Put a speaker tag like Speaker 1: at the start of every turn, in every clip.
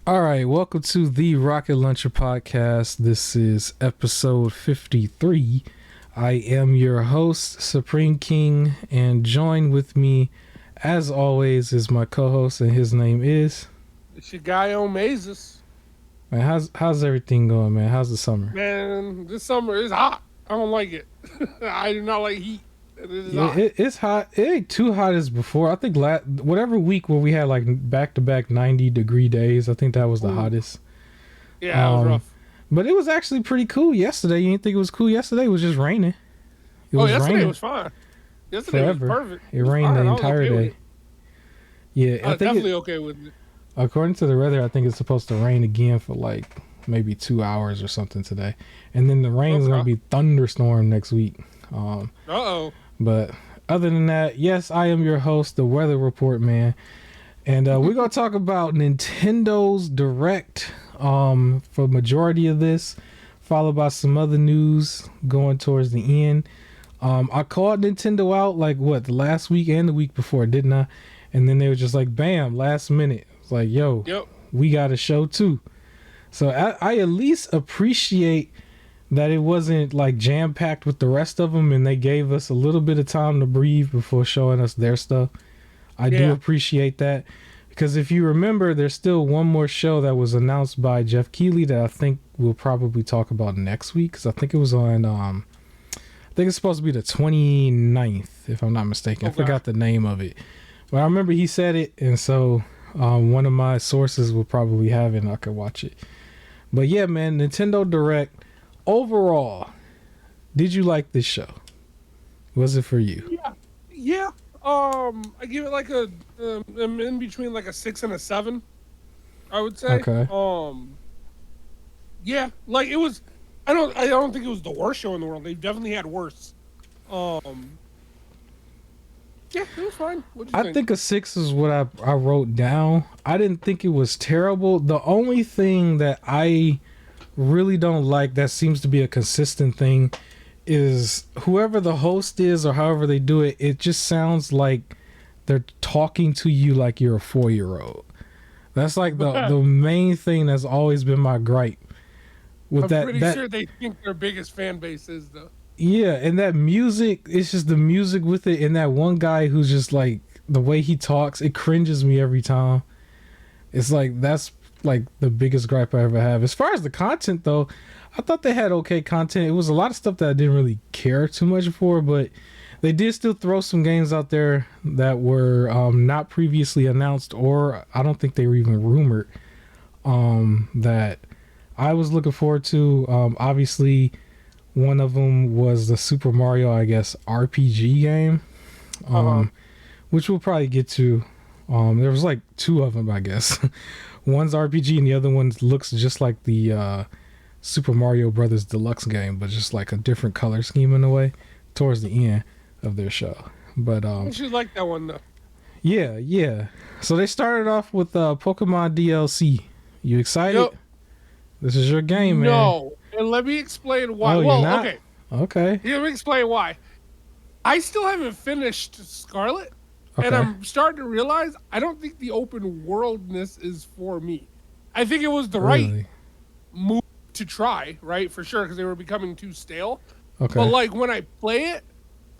Speaker 1: All right, welcome to the Rocket Launcher podcast. This is episode 53. I am your host, Supreme King, and joined with me, as always, is my co-host, and his name is.
Speaker 2: It's your guy on Mazes.
Speaker 1: Man, how's everything going, man? How's the summer?
Speaker 2: Man, this summer is hot. I don't like it. I do not like heat. It is
Speaker 1: Yeah,
Speaker 2: hot.
Speaker 1: it's hot. It ain't too hot as before. I think whatever week where we had like back-to-back 90-degree days, I think that was the
Speaker 2: Ooh.
Speaker 1: hottest.
Speaker 2: Yeah, that was
Speaker 1: Um,
Speaker 2: rough.
Speaker 1: but it was actually pretty cool yesterday. You didn't think it was cool yesterday? It was just raining. It
Speaker 2: Oh,
Speaker 1: was
Speaker 2: yesterday
Speaker 1: raining
Speaker 2: was fine. Yesterday was
Speaker 1: forever.
Speaker 2: perfect.
Speaker 1: It
Speaker 2: It was
Speaker 1: rained the
Speaker 2: fine. I was
Speaker 1: entire
Speaker 2: okay with
Speaker 1: day.
Speaker 2: it.
Speaker 1: Yeah,
Speaker 2: I
Speaker 1: I
Speaker 2: was
Speaker 1: think
Speaker 2: definitely okay with it.
Speaker 1: according to the weather, I think it's supposed to rain again for like maybe 2 hours or something today, and then the rain is
Speaker 2: Okay.
Speaker 1: gonna be thunderstorm next week. Um,
Speaker 2: Uh-oh.
Speaker 1: but other than that, yes, I am your host, the Weather Report Man, and we're gonna talk about Nintendo's Direct for majority of this, followed by some other news going towards the end. I called Nintendo out like what the last week and the week before, didn't I? And then they were just like, bam, last minute. It's like, yo,
Speaker 2: Yep.
Speaker 1: we got a show too. So I at least appreciate that it wasn't like jam packed with the rest of them, and they gave us a little bit of time to breathe before showing us their stuff. I do
Speaker 2: Yeah.
Speaker 1: appreciate that because if you remember, there's still one more show that was announced by Jeff Keighley that I think we'll probably talk about next week because I think it was on I think it's supposed to be the 29th, if I'm not mistaken. I
Speaker 2: Okay.
Speaker 1: forgot the name of it. But I remember he said it, and so one of my sources will probably have it, and I could watch it. But yeah, man, Nintendo Direct, overall, did you like this show? Was it for you?
Speaker 2: Yeah. Yeah. I give it like I'm in between like a 6 and a 7, I would say.
Speaker 1: Okay.
Speaker 2: Yeah, like it was. I don't think it was the worst show in the world. They've definitely had worse. Um, yeah, it was fine. What'd you
Speaker 1: I
Speaker 2: think?
Speaker 1: think a 6 is what I wrote down. I didn't think it was terrible. The only thing that I really don't like that seems to be a consistent thing is whoever the host is or however they do it, it just sounds like they're talking to you like you're a 4-year-old. That's like the main thing that's always been my gripe with
Speaker 2: I'm
Speaker 1: that
Speaker 2: pretty
Speaker 1: that
Speaker 2: sure they think their biggest fan base is though.
Speaker 1: yeah, and that music, it's just the music with it, and that one guy who's just like the way he talks, it cringes me every time. It's like that's like the biggest gripe I ever have. As far as the content though, I thought they had okay content. It was a lot of stuff that I didn't really care too much for, but they did still throw some games out there that were not previously announced, or I don't think they were even rumored. That I was looking forward to. Obviously, one of them was the Super Mario, I guess, RPG game,
Speaker 2: Uh huh.
Speaker 1: which we'll probably get to. There was like two of them, I guess. One's RPG and the other one looks just like the Super Mario Brothers Deluxe game, but just like a different color scheme in a way towards the end of their show. But
Speaker 2: I actually like that one though.
Speaker 1: yeah, yeah. So they started off with Pokemon DLC. You excited?
Speaker 2: Yep.
Speaker 1: This is your game, man.
Speaker 2: No, and let me explain why.
Speaker 1: Oh, you're
Speaker 2: Well,
Speaker 1: not?
Speaker 2: okay.
Speaker 1: Okay.
Speaker 2: Let me explain why. I still haven't finished Scarlet, and
Speaker 1: Okay.
Speaker 2: I'm starting to realize I don't think the open worldness is for me. I think it was the right
Speaker 1: Really?
Speaker 2: move to try, right, for sure, because they were becoming too stale. But
Speaker 1: Okay.
Speaker 2: like when I play it,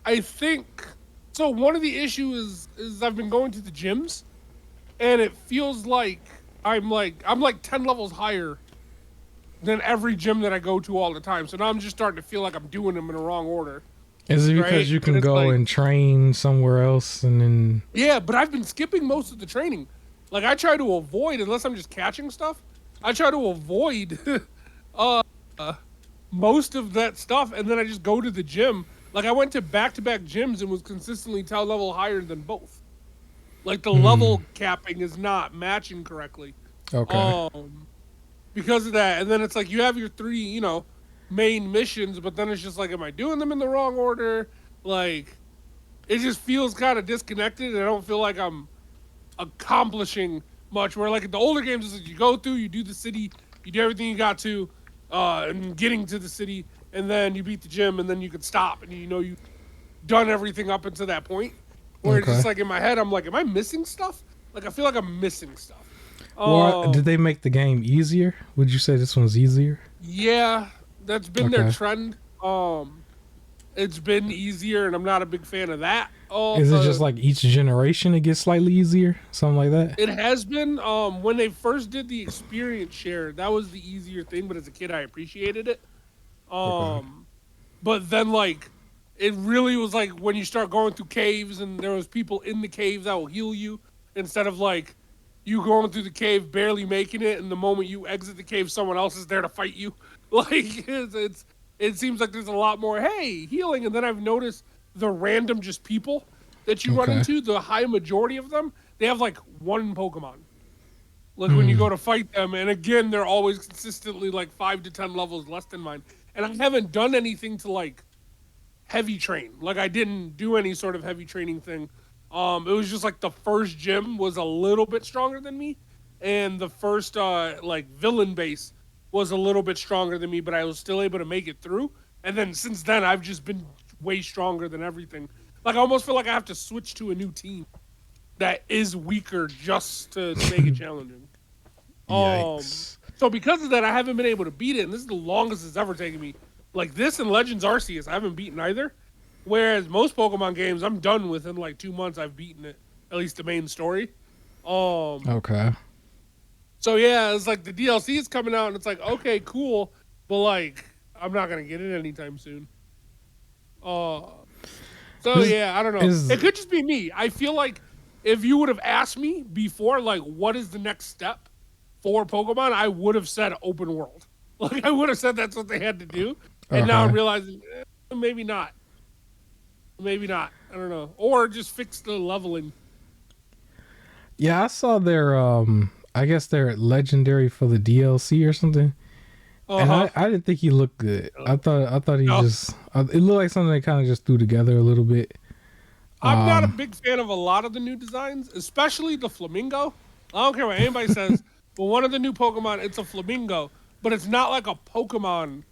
Speaker 2: I think so. One of the issues is I've been going to the gyms, and it feels like I'm like 10 levels higher than every gym that I go to all the time. So now I'm just starting to feel like I'm doing them in the wrong order,
Speaker 1: Is it
Speaker 2: right?
Speaker 1: because you
Speaker 2: And
Speaker 1: can
Speaker 2: it's
Speaker 1: go
Speaker 2: like,
Speaker 1: and train somewhere else and then
Speaker 2: yeah, but I've been skipping most of the training. Like I try to avoid, unless I'm just catching stuff. I try to avoid uh, most of that stuff, and then I just go to the gym. Like I went to back-to-back gyms and was consistently 10 level higher than both. Like the
Speaker 1: hmm,
Speaker 2: level capping is not matching correctly.
Speaker 1: okay.
Speaker 2: Um, because of that, and then it's like you have your three, main missions, but then it's just like, am I doing them in the wrong order? Like it just feels kind of disconnected, and I don't feel like I'm accomplishing much. Where like the older games is like you go through, you do the city, you do everything you got to, and getting to the city, and then you beat the gym, and then you can stop, and you've done everything up until that point. Where it's
Speaker 1: Okay.
Speaker 2: just like in my head, I'm like, am I missing stuff? Like I feel like I'm missing stuff.
Speaker 1: Well, did
Speaker 2: Um,
Speaker 1: they make the game easier? Would you say this one's easier?
Speaker 2: yeah, that's been their
Speaker 1: Okay.
Speaker 2: trend. It's been easier, and I'm not a big fan of that.
Speaker 1: Is it just like each generation it gets slightly easier? Something like that?
Speaker 2: It has been when they first did the experience share, that was the easier thing, but as a kid I appreciated it.
Speaker 1: Okay.
Speaker 2: Um but then like it really was like when you start going through caves and there was people in the cave that will heal you instead of like you going through the cave barely making it and the moment you exit the cave someone else is there to fight you. Like it seems like there's a lot more hey, healing, and then I've noticed the random just people that you run
Speaker 1: Okay.
Speaker 2: into, the high majority of them, they have like one Pokemon. Like when you
Speaker 1: Hmm.
Speaker 2: go to fight them, and again, they're always consistently like 5 to 10 levels less than mine. And I haven't done anything to like heavy train. Like I didn't do any sort of heavy training thing. It was just like the first gym was a little bit stronger than me, and the first like villain base was a little bit stronger than me, but I was still able to make it through. And then since then, I've just been way stronger than everything. Like I almost feel like I have to switch to a new team that is weaker just to make it challenging.
Speaker 1: Yikes.
Speaker 2: So because of that, I haven't been able to beat it, and this is the longest it's ever taken me. Like this and Legends Arceus, I haven't beaten either. Whereas most Pokemon games, I'm done within like 2 months. I've beaten it, at least the main story. Um,
Speaker 1: Okay.
Speaker 2: so yeah, it's like the DLC is coming out, and it's like okay, cool, but like I'm not gonna get it anytime soon. Uh, so
Speaker 1: This
Speaker 2: yeah, I don't know.
Speaker 1: is
Speaker 2: It could just be me. I feel like if you would have asked me before, like, what is the next step for Pokemon, I would have said open world. Like, I would have said that's what they had to do. And now I'm
Speaker 1: okay.
Speaker 2: realizing maybe not. Maybe not. I don't know. Or just fix the leveling.
Speaker 1: Yeah, I saw their I guess they're legendary for the DLC or something.
Speaker 2: Uh
Speaker 1: And
Speaker 2: huh.
Speaker 1: I didn't think he looked good. I thought he
Speaker 2: No,
Speaker 1: just it looked like something they kind of just threw together a little bit.
Speaker 2: I'm not a
Speaker 1: Um
Speaker 2: big fan of a lot of the new designs, especially the flamingo. I don't care what anybody says, but one of the new Pokemon, it's a flamingo, but it's not like a Pokemon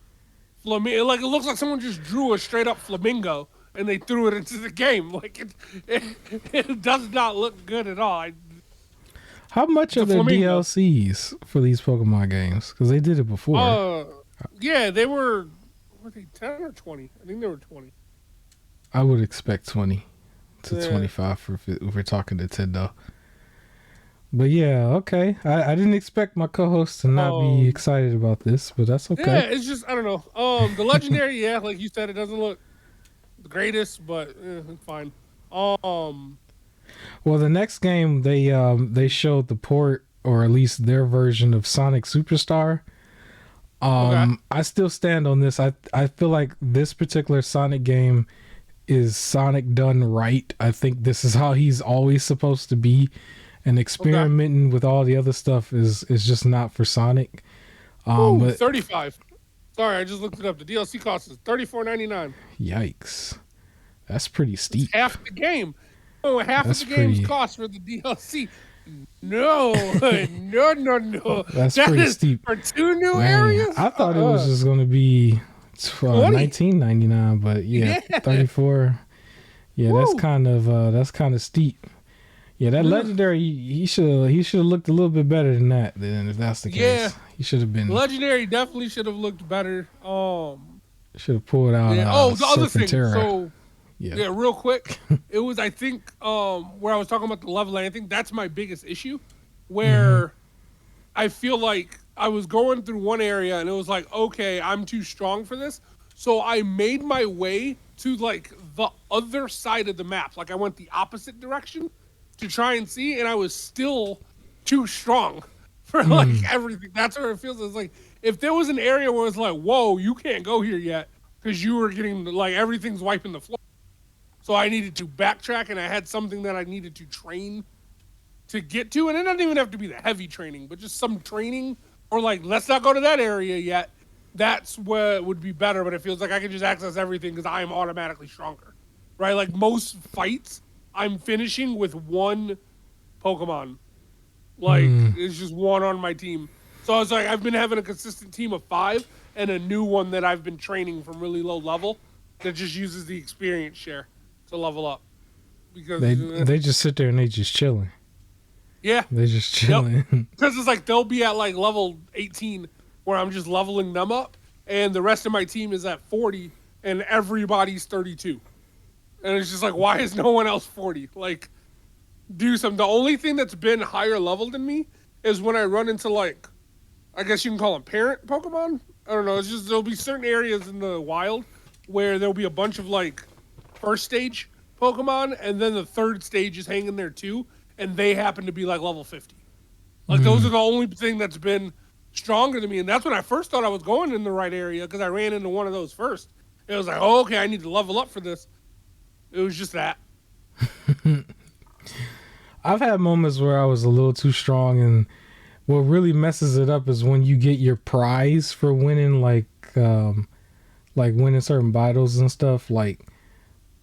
Speaker 2: flamingo. Like it looks like someone just drew a straight up flamingo and they threw it into the game. Like it does not look good at all.
Speaker 1: how much
Speaker 2: It's
Speaker 1: are
Speaker 2: a
Speaker 1: their
Speaker 2: flamingo.
Speaker 1: DLCs for these Pokemon games? Cuz they did it before.
Speaker 2: Uh, yeah, they were they 10 or 20? I think they were 20.
Speaker 1: I would expect 20 to
Speaker 2: Yeah.
Speaker 1: 25 for if we're talking Nintendo. But yeah, okay. I didn't expect my co-host to not be
Speaker 2: Um.
Speaker 1: excited about this, but that's
Speaker 2: Yeah,
Speaker 1: okay.
Speaker 2: it's just I don't know. The legendary, yeah, like you said, it doesn't look the greatest, but it's fine. Um.
Speaker 1: Well, the next game they showed the port or at least their version of Sonic Superstar.
Speaker 2: Okay.
Speaker 1: I still stand on this. I feel like this particular Sonic game is Sonic done right. I think this is how he's always supposed to be, and
Speaker 2: Okay.
Speaker 1: experimenting with all the other stuff is just not for Sonic.
Speaker 2: Ooh,
Speaker 1: But
Speaker 2: 35. Sorry, I just looked it up. The DLC cost is 34.99.
Speaker 1: yikes, that's pretty
Speaker 2: It's
Speaker 1: steep.
Speaker 2: half the game. Oh, half of
Speaker 1: That's
Speaker 2: the game's
Speaker 1: pretty.
Speaker 2: cost for the DLC. No, no, no, no.
Speaker 1: That's
Speaker 2: That
Speaker 1: pretty
Speaker 2: is
Speaker 1: steep.
Speaker 2: for two new
Speaker 1: Man,
Speaker 2: areas.
Speaker 1: I thought it was just gonna be
Speaker 2: 20.
Speaker 1: 19.99, but yeah,
Speaker 2: Yeah.
Speaker 1: 34. Yeah,
Speaker 2: Woo.
Speaker 1: that's kind of steep. Yeah, that
Speaker 2: Ugh.
Speaker 1: legendary he should have looked a little bit better than that. Then if that's the
Speaker 2: Yeah.
Speaker 1: case, he should have been
Speaker 2: Legendary definitely should have looked better.
Speaker 1: should have pulled out
Speaker 2: Yeah. Oh, the other thing.
Speaker 1: Serpentera.
Speaker 2: So
Speaker 1: Yeah.
Speaker 2: yeah, real quick, it was I think where I was talking about the leveling. I think that's my biggest issue,
Speaker 1: Hmm.
Speaker 2: where I feel like I was going through one area and it was like, okay, I'm too strong for this. So I made my way to like the other side of the map. Like I went the opposite direction to try and see, and I was still too strong for like
Speaker 1: Mm.
Speaker 2: everything. That's where it feels. It's like if there was an area where it's like, whoa, you can't go here yet because you were getting like everything's wiping the floor. So I needed to backtrack, and I had something that I needed to train to get to, and it doesn't even have to be the heavy training, but just some training or like let's not go to that area yet. That's what would be better, but it feels like I can just access everything because I am automatically stronger, right? Like most fights, I'm finishing with one Pokemon. Like
Speaker 1: Mm.
Speaker 2: it's just one on my team. So I was like, I've been having a consistent team of five and a new one that I've been training from really low level that just uses the experience share to level up because
Speaker 1: They just sit there and they just chilling.
Speaker 2: Yeah.
Speaker 1: They're just
Speaker 2: Yep.
Speaker 1: chilling.
Speaker 2: Because it's like they'll be at like level 18 where I'm just leveling them up, and the rest of my team is at 40, and everybody's 32. And it's just like, why is no one else 40? Like, do something. The only thing that's been higher level than me is when I run into like, I guess you can call them parent Pokemon. I don't know. It's just there'll be certain areas in the wild where there'll be a bunch of like first stage Pokemon, and then the third stage is hanging there too, and they happen to be like level 50. Like those are the only thing that's been stronger than me, and that's when I first thought I was going in the right area because I ran into one of those first. It was like, oh, okay, I need to level up for this. It was just that.
Speaker 1: I've had moments where I was a little too strong, and what really messes it up is when you get your prize for winning, like winning certain battles and stuff. Like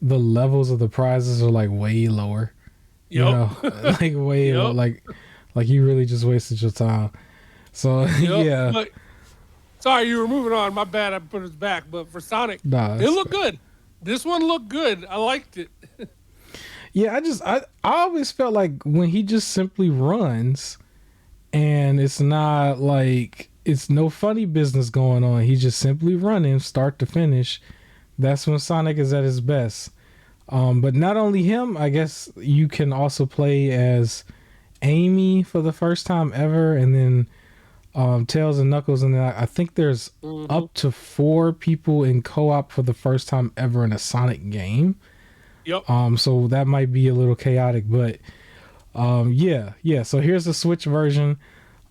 Speaker 1: the levels of the prizes are like way lower. You
Speaker 2: Yep.
Speaker 1: know, like way
Speaker 2: Yep.
Speaker 1: like you really just wasted your time. So
Speaker 2: Yep.
Speaker 1: yeah,
Speaker 2: But sorry, you were moving on. My bad. I put it back. But for Sonic,
Speaker 1: nah,
Speaker 2: it looked good. This one looked good. I liked it.
Speaker 1: yeah. I always felt like when he just simply runs, and it's not like it's no funny business going on. He's just simply running, start to finish. That's when Sonic is at his best. But not only him, I guess you can also play as Amy for the first time ever, and then Tails and Knuckles, and then I think there's up to 4 people in co-op for the first time ever in a Sonic game.
Speaker 2: Yep.
Speaker 1: So that might be a little chaotic, but yeah. So here's the Switch version.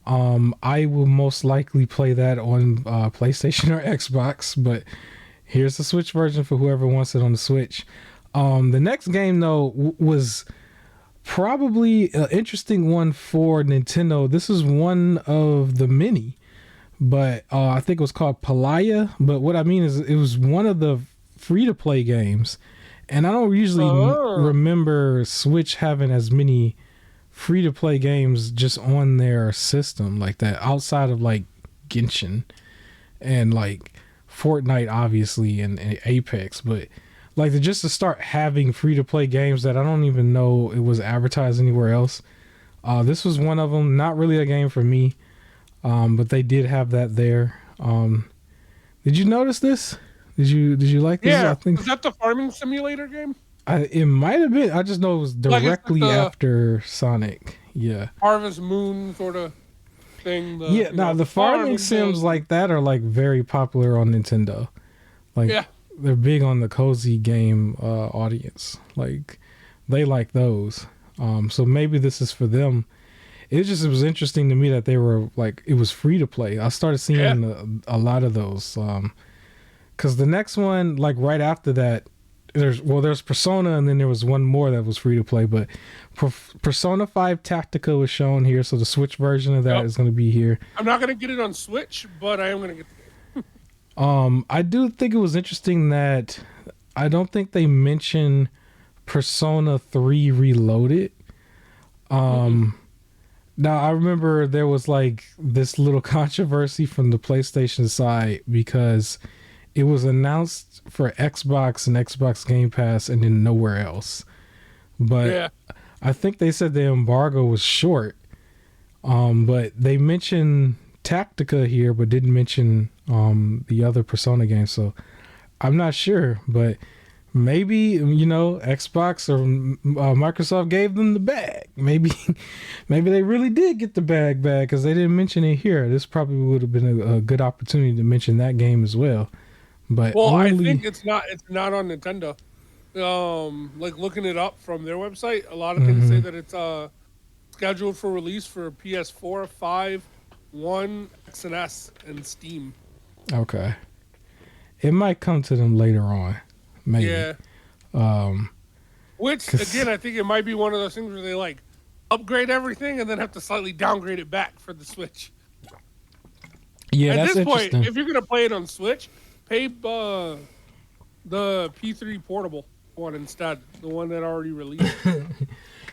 Speaker 1: I will most likely play that on PlayStation or Xbox, but here's the Switch version for whoever wants it on the Switch. The next game though was probably an interesting one for Nintendo. This is one of the many, but I think it was called Palaya. But what I mean is it was one of the free-to-play games, and I don't usually remember Switch having as many free-to-play games just on their system like that, outside of like Genshin and like Fortnite obviously, and Apex. But like to start having free-to-play games that I don't even know it was advertised anywhere else. This was one of them. Not really a game for me, but they did have that there. Did you notice this? Did you like this?
Speaker 2: Yeah.
Speaker 1: I think
Speaker 2: Was that the farming simulator game?
Speaker 1: it might have been. I just know it was
Speaker 2: Like, it's
Speaker 1: directly
Speaker 2: the
Speaker 1: after Sonic. Yeah.
Speaker 2: Harvest Moon sort of thing.
Speaker 1: Yeah, no, the farming sims like that are like very popular on Nintendo. Like,
Speaker 2: Yeah.
Speaker 1: they're big on the cozy game audience. Like, they like those. So maybe this is for them. It was interesting to me that they were like, it was free to play. I started seeing a lot of those. Because the next one, like right after that, there's Persona, and then there was one more that was free to play. But Persona 5 Tactica was shown here, so the Switch version of that is going to be here.
Speaker 2: I'm not gonna get it on Switch, but I am gonna get the game.
Speaker 1: I do think it was interesting that I don't think they mentioned Persona 3 Reloaded. Now I remember there was like this little controversy from the PlayStation side because it was announced for Xbox and Xbox Game Pass and then nowhere else. But I think they said the embargo was short. But they mentioned Tactica here, but didn't mention the other Persona games. So I'm not sure, but maybe Xbox or Microsoft gave them the bag. Maybe they really did get the bag back because they didn't mention it here. This probably would have been a good opportunity to mention that game as well. But
Speaker 2: I think it's not on Nintendo. Like looking it up from their website, a lot of things say that it's scheduled for release for PS4, 5, 1, X and S, and Steam.
Speaker 1: Okay, it might come to them later on, maybe.
Speaker 2: Yeah. Which again, I think it might be one of those things where they like upgrade everything and then have to slightly downgrade it back for the Switch.
Speaker 1: Yeah,
Speaker 2: at
Speaker 1: that's
Speaker 2: this point,
Speaker 1: interesting.
Speaker 2: if you're gonna play it on Switch, pay the P3 portable one instead, the one that already released.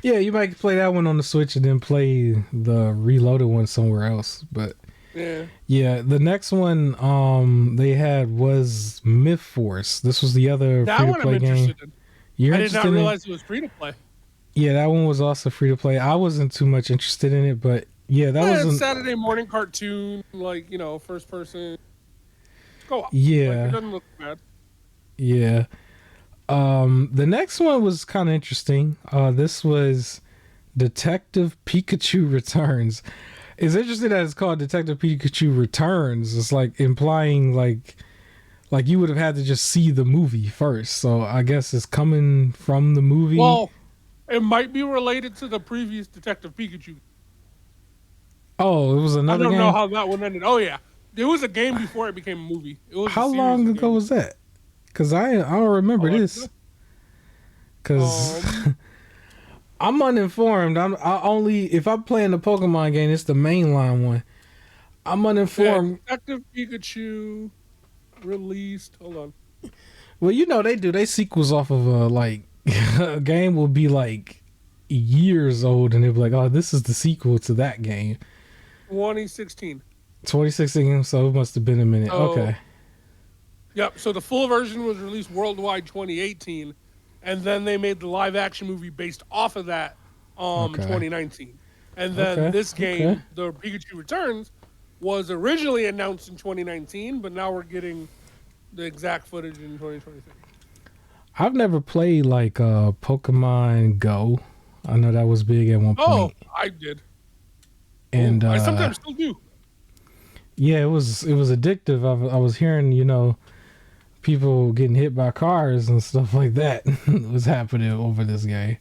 Speaker 1: Yeah, you might play that one on the Switch and then play the reloaded one somewhere else. But yeah, the next one they had was Myth Force. This was the other free to play game.
Speaker 2: In. I did not realize it was free to play.
Speaker 1: Yeah, that one was also free to play. I wasn't too much interested in it, but yeah, that
Speaker 2: Yeah, it's
Speaker 1: wasn't.
Speaker 2: Saturday morning cartoon, like first person co-op. Like it
Speaker 1: Yeah,
Speaker 2: doesn't look bad.
Speaker 1: yeah. The next one was kind of interesting. This was Detective Pikachu Returns. It's interesting that it's called Detective Pikachu Returns. It's like implying like you would have had to just see the movie first. So I guess it's coming from the movie.
Speaker 2: Well, it might be related to the previous Detective Pikachu.
Speaker 1: Oh, it was
Speaker 2: I
Speaker 1: another
Speaker 2: don't know
Speaker 1: game.
Speaker 2: how that one ended. Oh yeah, there was a game before it became a movie. It was a
Speaker 1: How
Speaker 2: series
Speaker 1: long
Speaker 2: of
Speaker 1: ago
Speaker 2: games.
Speaker 1: was that? Cause I don't remember
Speaker 2: Oh, I
Speaker 1: this.
Speaker 2: don't know.
Speaker 1: Cause I'm uninformed. I only if I'm playing the Pokemon game, it's the mainline one. I'm
Speaker 2: Yeah,
Speaker 1: uninformed.
Speaker 2: Detective Pikachu released. Hold on.
Speaker 1: Well, you know they do. They sequels off of like a game will be like years old, and they'll be like, "Oh, this is the sequel to that game."
Speaker 2: 2016.
Speaker 1: 2016, so it must have been a minute.
Speaker 2: So
Speaker 1: Okay,
Speaker 2: yep. So the full version was released worldwide 2018, and then they made the live action movie based off of that 2019. And then
Speaker 1: okay,
Speaker 2: this
Speaker 1: okay.
Speaker 2: game, the Pikachu Returns, was originally announced in 2019, but now we're getting the exact footage in 2023.
Speaker 1: I've never played like Pokemon Go. I know that was big at one
Speaker 2: Oh,
Speaker 1: point,
Speaker 2: I did. Oh,
Speaker 1: and
Speaker 2: I sometimes still do.
Speaker 1: yeah, it was addictive. I was hearing people getting hit by cars and stuff like that was happening over this game.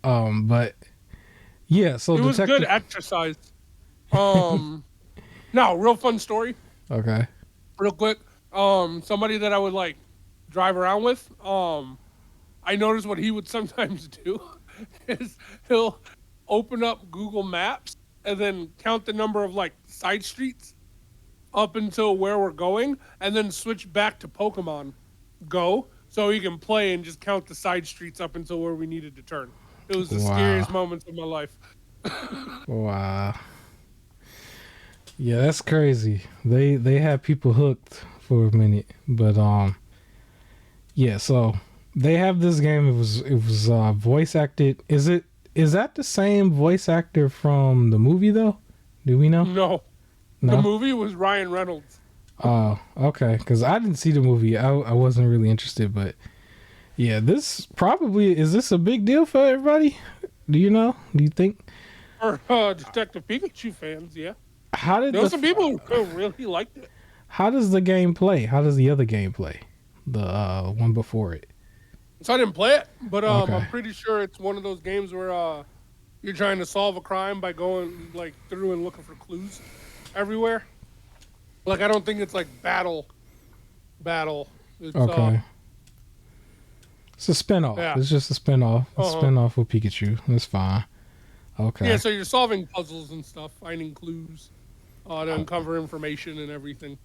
Speaker 1: But yeah, so
Speaker 2: It was good
Speaker 1: detective.
Speaker 2: exercise. Um, Now, real fun story,
Speaker 1: Okay.
Speaker 2: real quick. Somebody that I would like drive around with. I noticed what he would sometimes do is he'll open up Google Maps and then count the number of like side streets up until where we're going, and then switch back to Pokemon Go so he can play and just count the side streets up until where we needed to turn. It was the
Speaker 1: Wow.
Speaker 2: scariest moments of my life.
Speaker 1: Wow. Yeah, that's crazy. They had people hooked for a minute, but yeah. So they have this game. It was voice acted. Is that the same voice actor from the movie though? Do we know?
Speaker 2: No, the
Speaker 1: No.
Speaker 2: movie was Ryan Reynolds.
Speaker 1: Oh, okay. Because I didn't see the movie. I wasn't really interested, but yeah, this probably is this a big deal for everybody? Do you know? Do you think?
Speaker 2: For Detective Pikachu fans, yeah.
Speaker 1: How did
Speaker 2: There were some people who really liked it.
Speaker 1: how does the game play? How does the other game play? The one before it.
Speaker 2: So I didn't play it, but
Speaker 1: Okay.
Speaker 2: I'm pretty sure it's one of those games where you're trying to solve a crime by going like through and looking for clues everywhere. Like I don't think it's like battle. It's
Speaker 1: Okay. It's a spinoff.
Speaker 2: yeah.
Speaker 1: It's just a spinoff. A
Speaker 2: Uh-huh.
Speaker 1: spinoff with Pikachu. That's fine.
Speaker 2: Yeah,
Speaker 1: Okay.
Speaker 2: so you're solving puzzles and stuff, finding clues, to uncover information and everything.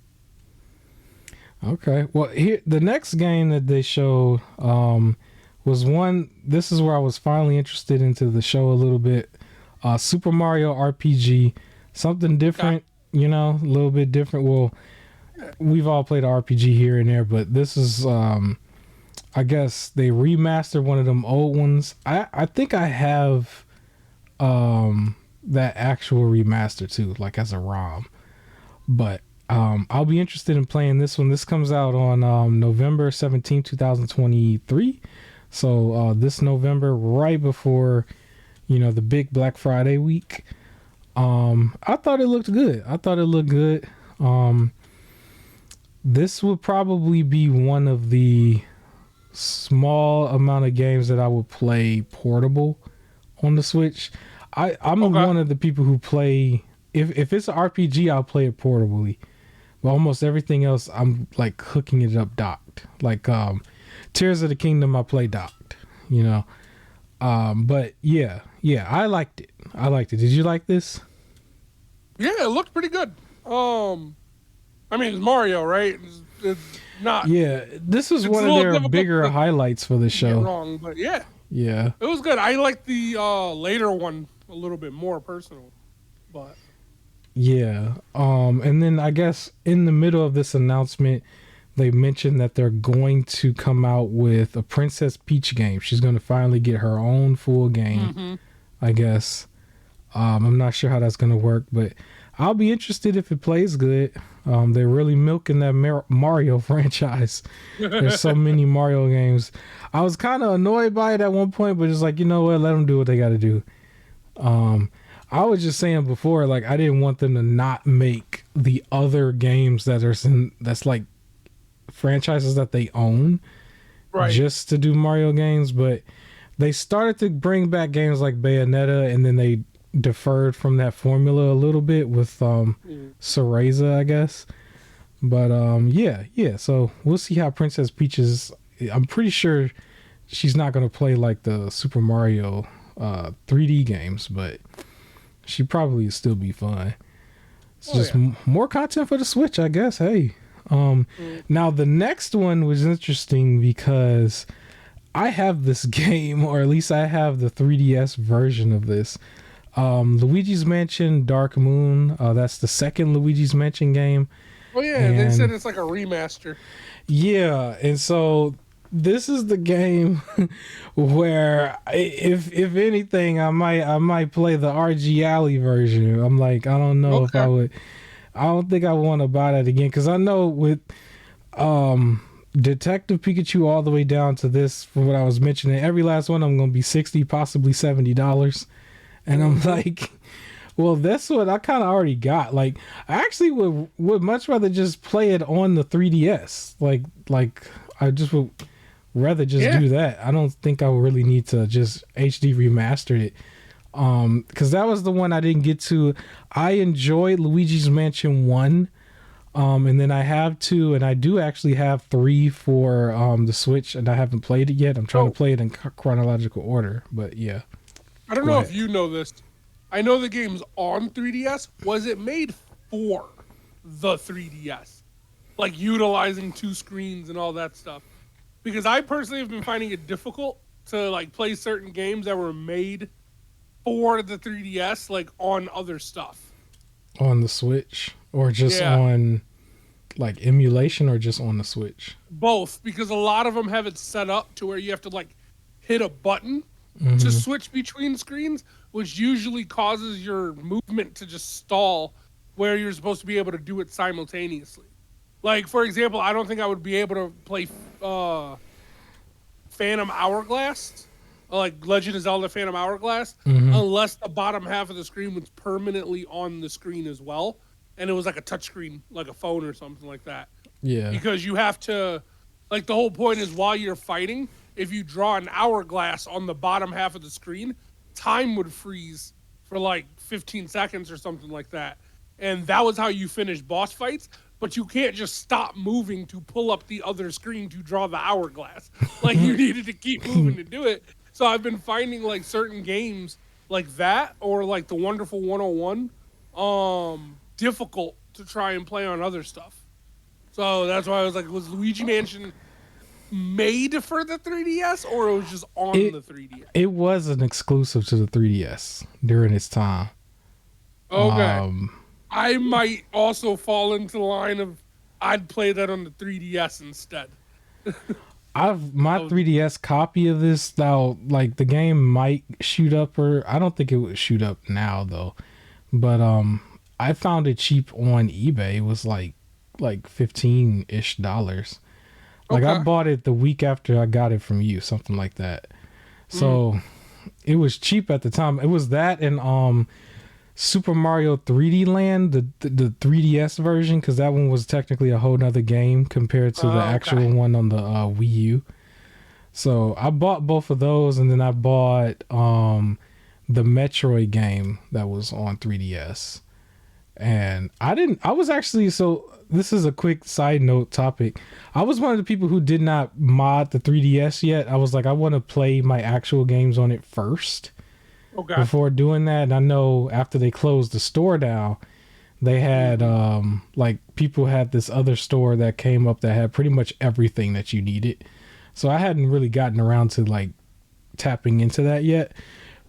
Speaker 1: Okay. Well, here the next game that they showed was one. This is where I was finally interested into the show a little bit. Super Mario RPG, something
Speaker 2: Okay.
Speaker 1: different. A little bit different. Well, we've all played RPG here and there, but this is I guess they remastered one of them old ones. I think I have that actual remaster too, like as a ROM. But I'll be interested in playing this one. This comes out on November 17th, 2023. So this November, right before the big Black Friday week. I thought it looked good. This would probably be one of the small amount of games that I would play portable on the Switch. I'm
Speaker 2: Okay.
Speaker 1: one of the people who play if it's an RPG, I'll play it portably. But almost everything else, I'm like hooking it up docked. Like Tears of the Kingdom, I play docked. But yeah, I liked it. Did you like this?
Speaker 2: Yeah, it looked pretty good. I mean it's Mario, right? It's not.
Speaker 1: Yeah, this is
Speaker 2: It's a
Speaker 1: one of
Speaker 2: little
Speaker 1: their
Speaker 2: difficult
Speaker 1: bigger
Speaker 2: to
Speaker 1: highlights for the
Speaker 2: get
Speaker 1: show.
Speaker 2: wrong, but yeah,
Speaker 1: Yeah.
Speaker 2: it was good. I like the later one a little bit more personal, but
Speaker 1: Yeah. And then I guess in the middle of this announcement, they mentioned that they're going to come out with a Princess Peach game. She's going to finally get her own full game, I guess. I'm not sure how that's going to work, but I'll be interested if it plays good. They're really milking that Mario franchise. There's so many Mario games. I was kind of annoyed by it at one point, but it's like, you know what? Let them do what they got to do. I was just saying before, like, I didn't want them to not make the other games that's like franchises that they own,
Speaker 2: Right.
Speaker 1: just to do Mario games. But they started to bring back games like Bayonetta, and then they deferred from that formula a little bit with Cereza, I guess. But yeah. So we'll see how Princess Peach is. I'm pretty sure she's not going to play like the Super Mario 3D games, but she probably still be fun. It's just more content for the Switch, I guess. Hey, now the next one was interesting because I have this game, or at least I have the 3DS version of this. Luigi's Mansion Dark Moon. That's the second Luigi's Mansion game.
Speaker 2: Oh yeah, they said it's like a remaster.
Speaker 1: Yeah, and so this is the game where if anything, I might play the RG Alley version. I'm like, I don't know if I would. I don't think I want to buy that again, because I know with Detective Pikachu all the way down to this, from what I was mentioning, every last one I'm gonna be $60, possibly $70. And I'm like, well, that's what I kind of already got. Like, I actually would much rather just play it on the 3DS. Like I just would rather just do that. I don't think I would really need to just HD remaster it. Because that was the one I didn't get to. I enjoyed Luigi's Mansion 1. And then I have 2, and I do actually have 3 for the Switch, and I haven't played it yet. I'm trying to play it in chronological order, but yeah.
Speaker 2: I don't know if you know this. I know the game's on 3DS. Was it made for the 3DS? Like utilizing 2 screens and all that stuff? Because I personally have been finding it difficult to like play certain games that were made for the 3DS, like on other stuff.
Speaker 1: On the Switch? Or just on like emulation, or just on the Switch?
Speaker 2: Both, because a lot of them have it set up to where you have to like hit a button to switch between screens, which usually causes your movement to just stall where you're supposed to be able to do it simultaneously. Like, for example, I don't think I would be able to play Phantom Hourglass, like Legend of Zelda Phantom Hourglass, unless the bottom half of the screen was permanently on the screen as well, and it was like a touchscreen, like a phone or something like that.
Speaker 1: Yeah.
Speaker 2: Because you have to, like, the whole point is while you're fighting, if you draw an hourglass on the bottom half of the screen, time would freeze for like 15 seconds or something like that. And that was how you finish boss fights, but you can't just stop moving to pull up the other screen to draw the hourglass. Like, you needed to keep moving to do it. So I've been finding like certain games like that, or like the Wonderful 101, difficult to try and play on other stuff. So that's why I was like, was Luigi Mansion made for the 3DS, or it was just on the 3DS?
Speaker 1: It was an exclusive to the 3DS during its time.
Speaker 2: Okay. I might also fall into the line of I'd play that on the 3DS instead.
Speaker 1: My 3DS copy of this, now, like, the game might shoot up, or I don't think it would shoot up now though. But I found it cheap on eBay. It was like $15-ish. Like, I bought it the week after I got it from you, something like that. So it was cheap at the time. It was that and Super Mario 3D Land, the 3DS version, because that one was technically a whole nother game compared to the actual one on the Wii U. So I bought both of those, and then I bought the Metroid game that was on 3DS. And I was actually, so this is a quick side note topic. I was one of the people who did not mod the 3DS yet. I was like, I want to play my actual games on it first before doing that. And I know after they closed the store down, they had like, people had this other store that came up that had pretty much everything that you needed. So I hadn't really gotten around to like tapping into that yet.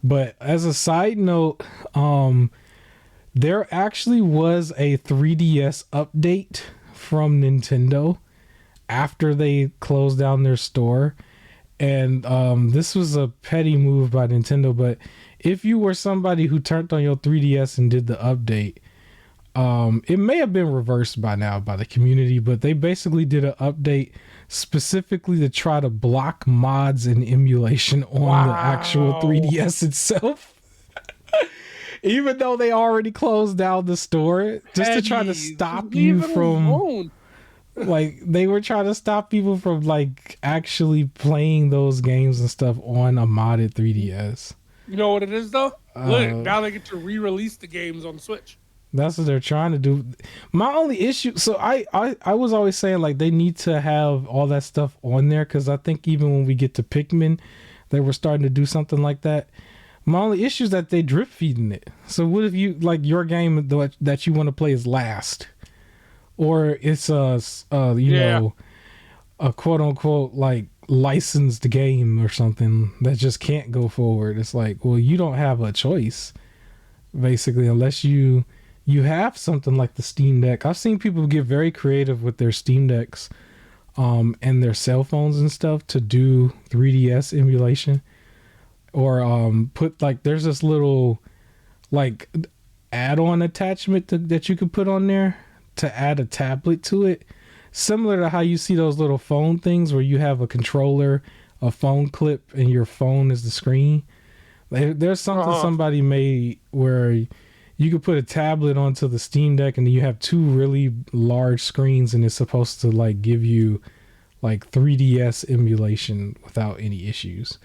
Speaker 1: But as a side note, there actually was a 3DS update from Nintendo after they closed down their store. And this was a petty move by Nintendo, but if you were somebody who turned on your 3DS and did the update, it may have been reversed by now by the community, but they basically did an update specifically to try to block mods and emulation on the actual 3DS itself. Even though they already closed down the store, just to try to stop you from, like, they were trying to stop people from like actually playing those games and stuff on a modded 3DS.
Speaker 2: You know what it is though? Look, now they get to re-release the games on Switch.
Speaker 1: That's what they're trying to do. My only issue, so I was always saying like they need to have all that stuff on there, because I think even when we get to Pikmin, they were starting to do something like that. My only issue is that they drip feeding it. So what if you like your game that you want to play is last, or it's you know, a quote unquote like licensed game or something that just can't go forward. It's like, well, you don't have a choice basically unless you have something like the Steam Deck. I've seen people get very creative with their Steam Decks and their cell phones and stuff to do 3DS emulation, or put like, there's this little like add-on attachment that you could put on there to add a tablet to it, similar to how you see those little phone things where you have a controller, a phone clip, and your phone is the screen. There's something somebody made where you could put a tablet onto the Steam Deck and you have two really large screens, and it's supposed to like give you like 3DS emulation without any issues.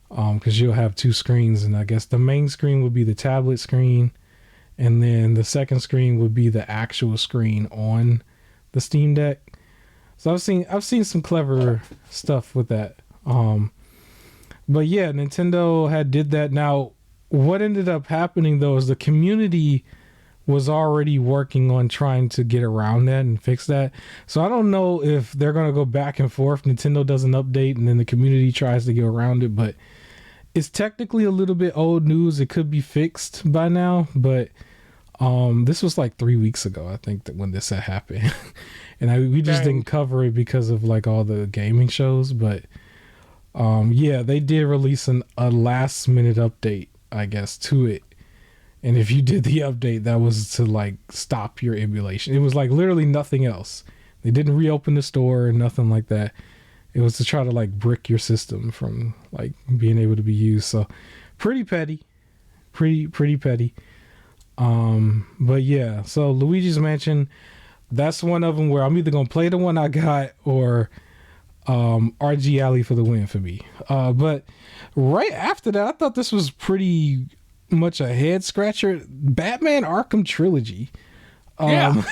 Speaker 1: Because you'll have two screens, and I guess the main screen would be the tablet screen, and then the second screen would be the actual screen on the Steam Deck. So I've seen some clever stuff with that. But yeah, Nintendo did that. Now, what ended up happening though is the community was already working on trying to get around that and fix that. So I don't know if they're going to go back and forth. Nintendo does an update and then the community tries to get around it, but it's technically a little bit old news. It could be fixed by now, but this was like 3 weeks ago, I think, that when this had happened. And we just didn't cover it because of like all the gaming shows, but yeah, they did release a last minute update, I guess, to it. And if you did the update, that was to like stop your emulation. It was like literally nothing else. They didn't reopen the store or nothing like that. It was to try to like brick your system from like being able to be used. So pretty petty, pretty petty. But yeah, so Luigi's Mansion, that's one of them where I'm either gonna play the one I got or RG Alley for the win for me. But right after that, I thought this was pretty much a head scratcher. Batman Arkham Trilogy. I'm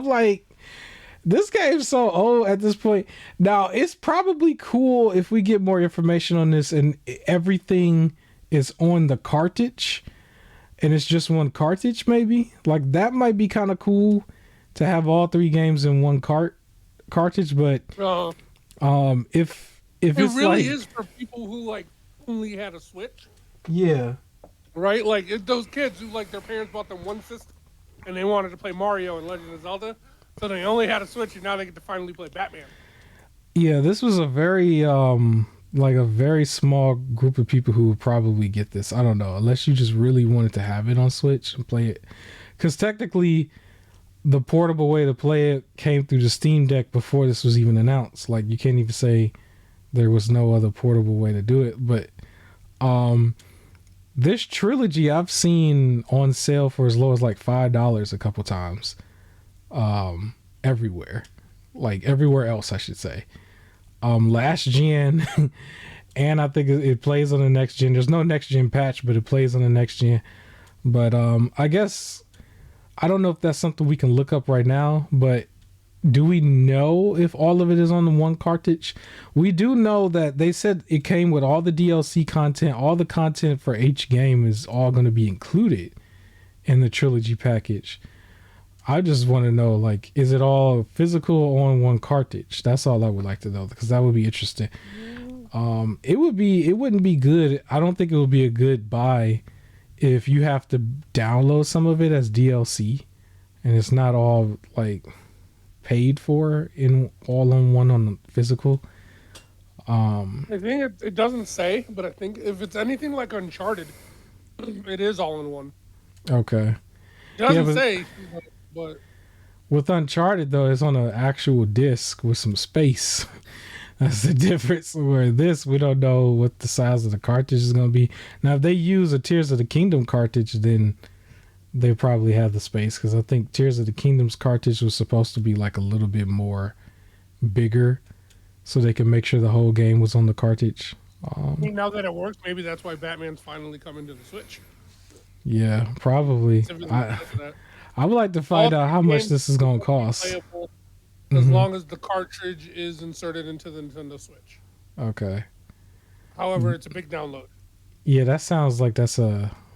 Speaker 1: like, this game's so old at this point. Now, it's probably cool if we get more information on this and everything is on the cartridge and it's just one cartridge, maybe. Like, that might be kind of cool to have all three games in one cartridge, but if
Speaker 2: it
Speaker 1: it's
Speaker 2: really
Speaker 1: like,
Speaker 2: is for people who like only had a Switch.
Speaker 1: Yeah.
Speaker 2: Right? Like those kids who like their parents bought them one system and they wanted to play Mario and Legend of Zelda. So they only had a Switch and now they get to finally play Batman.
Speaker 1: Yeah, this was a very like a very small group of people who would probably get this. I don't know, unless you just really wanted to have it on Switch and play it. Because technically the portable way to play it came through the Steam Deck before this was even announced. Like, you can't even say there was no other portable way to do it. But this trilogy I've seen on sale for as low as like $5 a couple times. Everywhere, like everywhere else, I should say. Last gen, and I think it plays on the next gen. There's no next gen patch, but it plays on the next gen. But I guess I don't know if that's something we can look up right now, but do we know if all of it is on the one cartridge? We do know that they said it came with all the DLC content. All the content for each game is all going to be included in the trilogy package. I just want to know, like, is it all physical on one cartridge? That's all I would like to know, because that would be interesting. It wouldn't be good. I don't think it would be a good buy if you have to download some of it as DLC and it's not all like paid for in all on one on the physical.
Speaker 2: I think it doesn't say, but I think if it's anything like Uncharted, it is all in one.
Speaker 1: Okay.
Speaker 2: It
Speaker 1: Yeah,
Speaker 2: doesn't
Speaker 1: but
Speaker 2: say, but
Speaker 1: with Uncharted though, it's on an actual disc with some space. That's the difference. Where this, we don't know what the size of the cartridge is going to be. Now, if they use a Tears of the Kingdom cartridge, then they probably have the space, because I think Tears of the Kingdom's cartridge was supposed to be like a little bit more bigger, so they can make sure the whole game was on the cartridge.
Speaker 2: I think now that it works, maybe that's why Batman's finally coming to the Switch.
Speaker 1: Yeah, probably.
Speaker 2: Specifically because of that.
Speaker 1: I would like to
Speaker 2: All
Speaker 1: find out how
Speaker 2: three
Speaker 1: much
Speaker 2: games
Speaker 1: this is
Speaker 2: will
Speaker 1: going to
Speaker 2: be
Speaker 1: cost.
Speaker 2: playable as long as the cartridge is inserted into the Nintendo Switch.
Speaker 1: Okay.
Speaker 2: However, it's a big download.
Speaker 1: Yeah, that sounds like that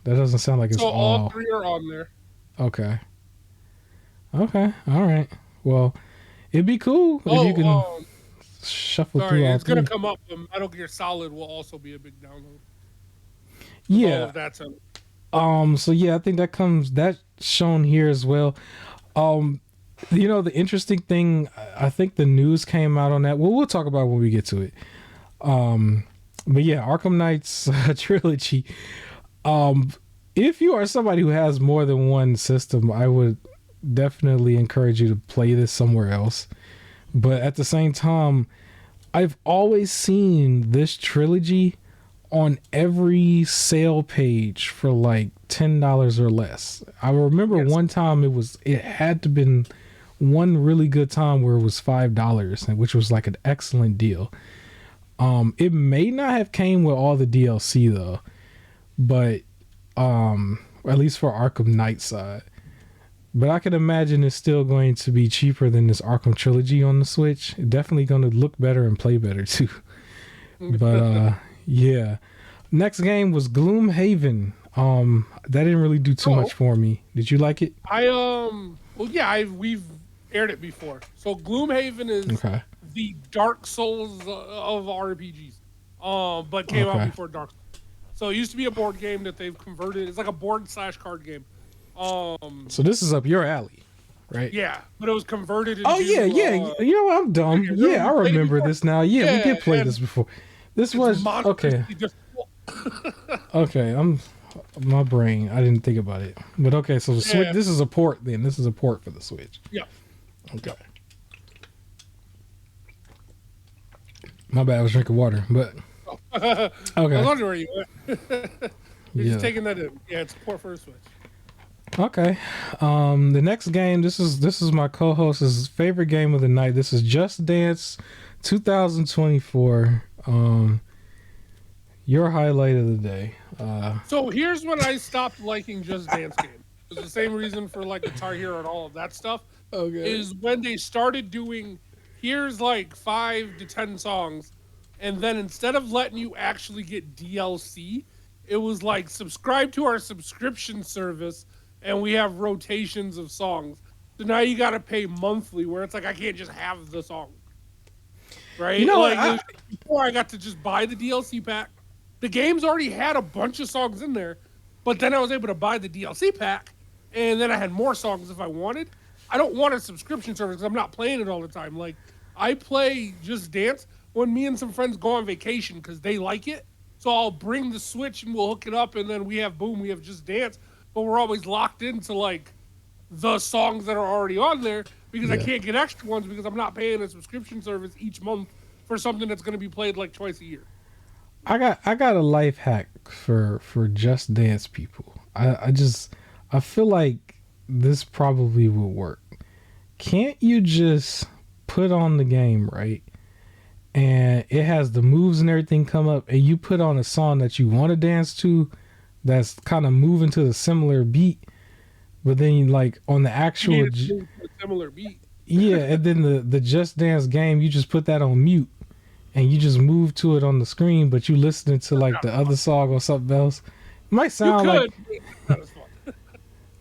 Speaker 1: doesn't sound like it's
Speaker 2: So all
Speaker 1: all.
Speaker 2: three are on there.
Speaker 1: Okay. Okay. All right. Well, it'd be cool if you can shuffle through
Speaker 2: sorry,
Speaker 1: all
Speaker 2: it's
Speaker 1: three.
Speaker 2: gonna come up. The Metal Gear Solid will also be a big download. All
Speaker 1: Yeah.
Speaker 2: of that's in.
Speaker 1: So yeah, I think that's shown here as well. The interesting thing, I think the news came out on that. Well, we'll talk about it when we get to it. But yeah, Arkham Knight's trilogy. If you are somebody who has more than one system, I would definitely encourage you to play this somewhere else. But at the same time, I've always seen this trilogy on every sale page for like $10 or less. I remember one time it had to been one really good time where it was $5, which was like an excellent deal. It may not have came with all the DLC though, but at least for Arkham Knight side. But I can imagine it's still going to be cheaper than this Arkham trilogy on the Switch. Definitely going to look better and play better too. But yeah. Next game was Gloomhaven. That didn't really do too much for me. Did you like it?
Speaker 2: We've aired it before. So Gloomhaven is the Dark Souls of RPGs. But came out before Dark Souls. So it used to be a board game that they've converted. It's like a board/card game.
Speaker 1: So this is up your alley, right?
Speaker 2: Yeah, but it was converted into...
Speaker 1: yeah. You know what? I'm dumb. Yeah, I remember this now. Yeah, we did play this before. This was... Okay. Okay, my brain. I didn't think about it. But okay, so the Switch... This is a port then. This is a port for the Switch.
Speaker 2: Yeah.
Speaker 1: Okay. My bad, I was drinking water, but... Okay.
Speaker 2: I was wondering where you went. You're just taking that in. Yeah, it's a port for the Switch. Okay.
Speaker 1: The next game, this is my co-host's favorite game of the night. This is Just Dance 2024. Your highlight of the day.
Speaker 2: So here's when I stopped liking Just Dance games. It's the same reason for like Guitar Hero and all of that stuff.
Speaker 1: Okay.
Speaker 2: Is when they started doing, here's like 5 to 10 songs, and then instead of letting you actually get DLC, it was like subscribe to our subscription service and we have rotations of songs. So now you got to pay monthly, where it's like I can't just have the song, right?
Speaker 1: You know,
Speaker 2: like before I got to just buy the DLC pack. The game's already had a bunch of songs in there, but then I was able to buy the DLC pack, and then I had more songs if I wanted. I don't want a subscription service because I'm not playing it all the time. Like I play Just Dance when me and some friends go on vacation because they like it. So I'll bring the Switch and we'll hook it up, and then we have Just Dance. But we're always locked into like the songs that are already on there because I can't get extra ones because I'm not paying a subscription service each month for something that's going to be played like twice a year.
Speaker 1: I got a life hack for Just Dance people. I feel like this probably would work. Can't you just put on the game, right? And it has the moves and everything come up, and you put on a song that you want to dance to that's kind of moving to a similar beat, but then you like on the actual
Speaker 2: similar beat.
Speaker 1: Yeah, and then the Just Dance game, you just put that on mute and you just move to it on the screen, but you listening to like the other song or something else. It might sound like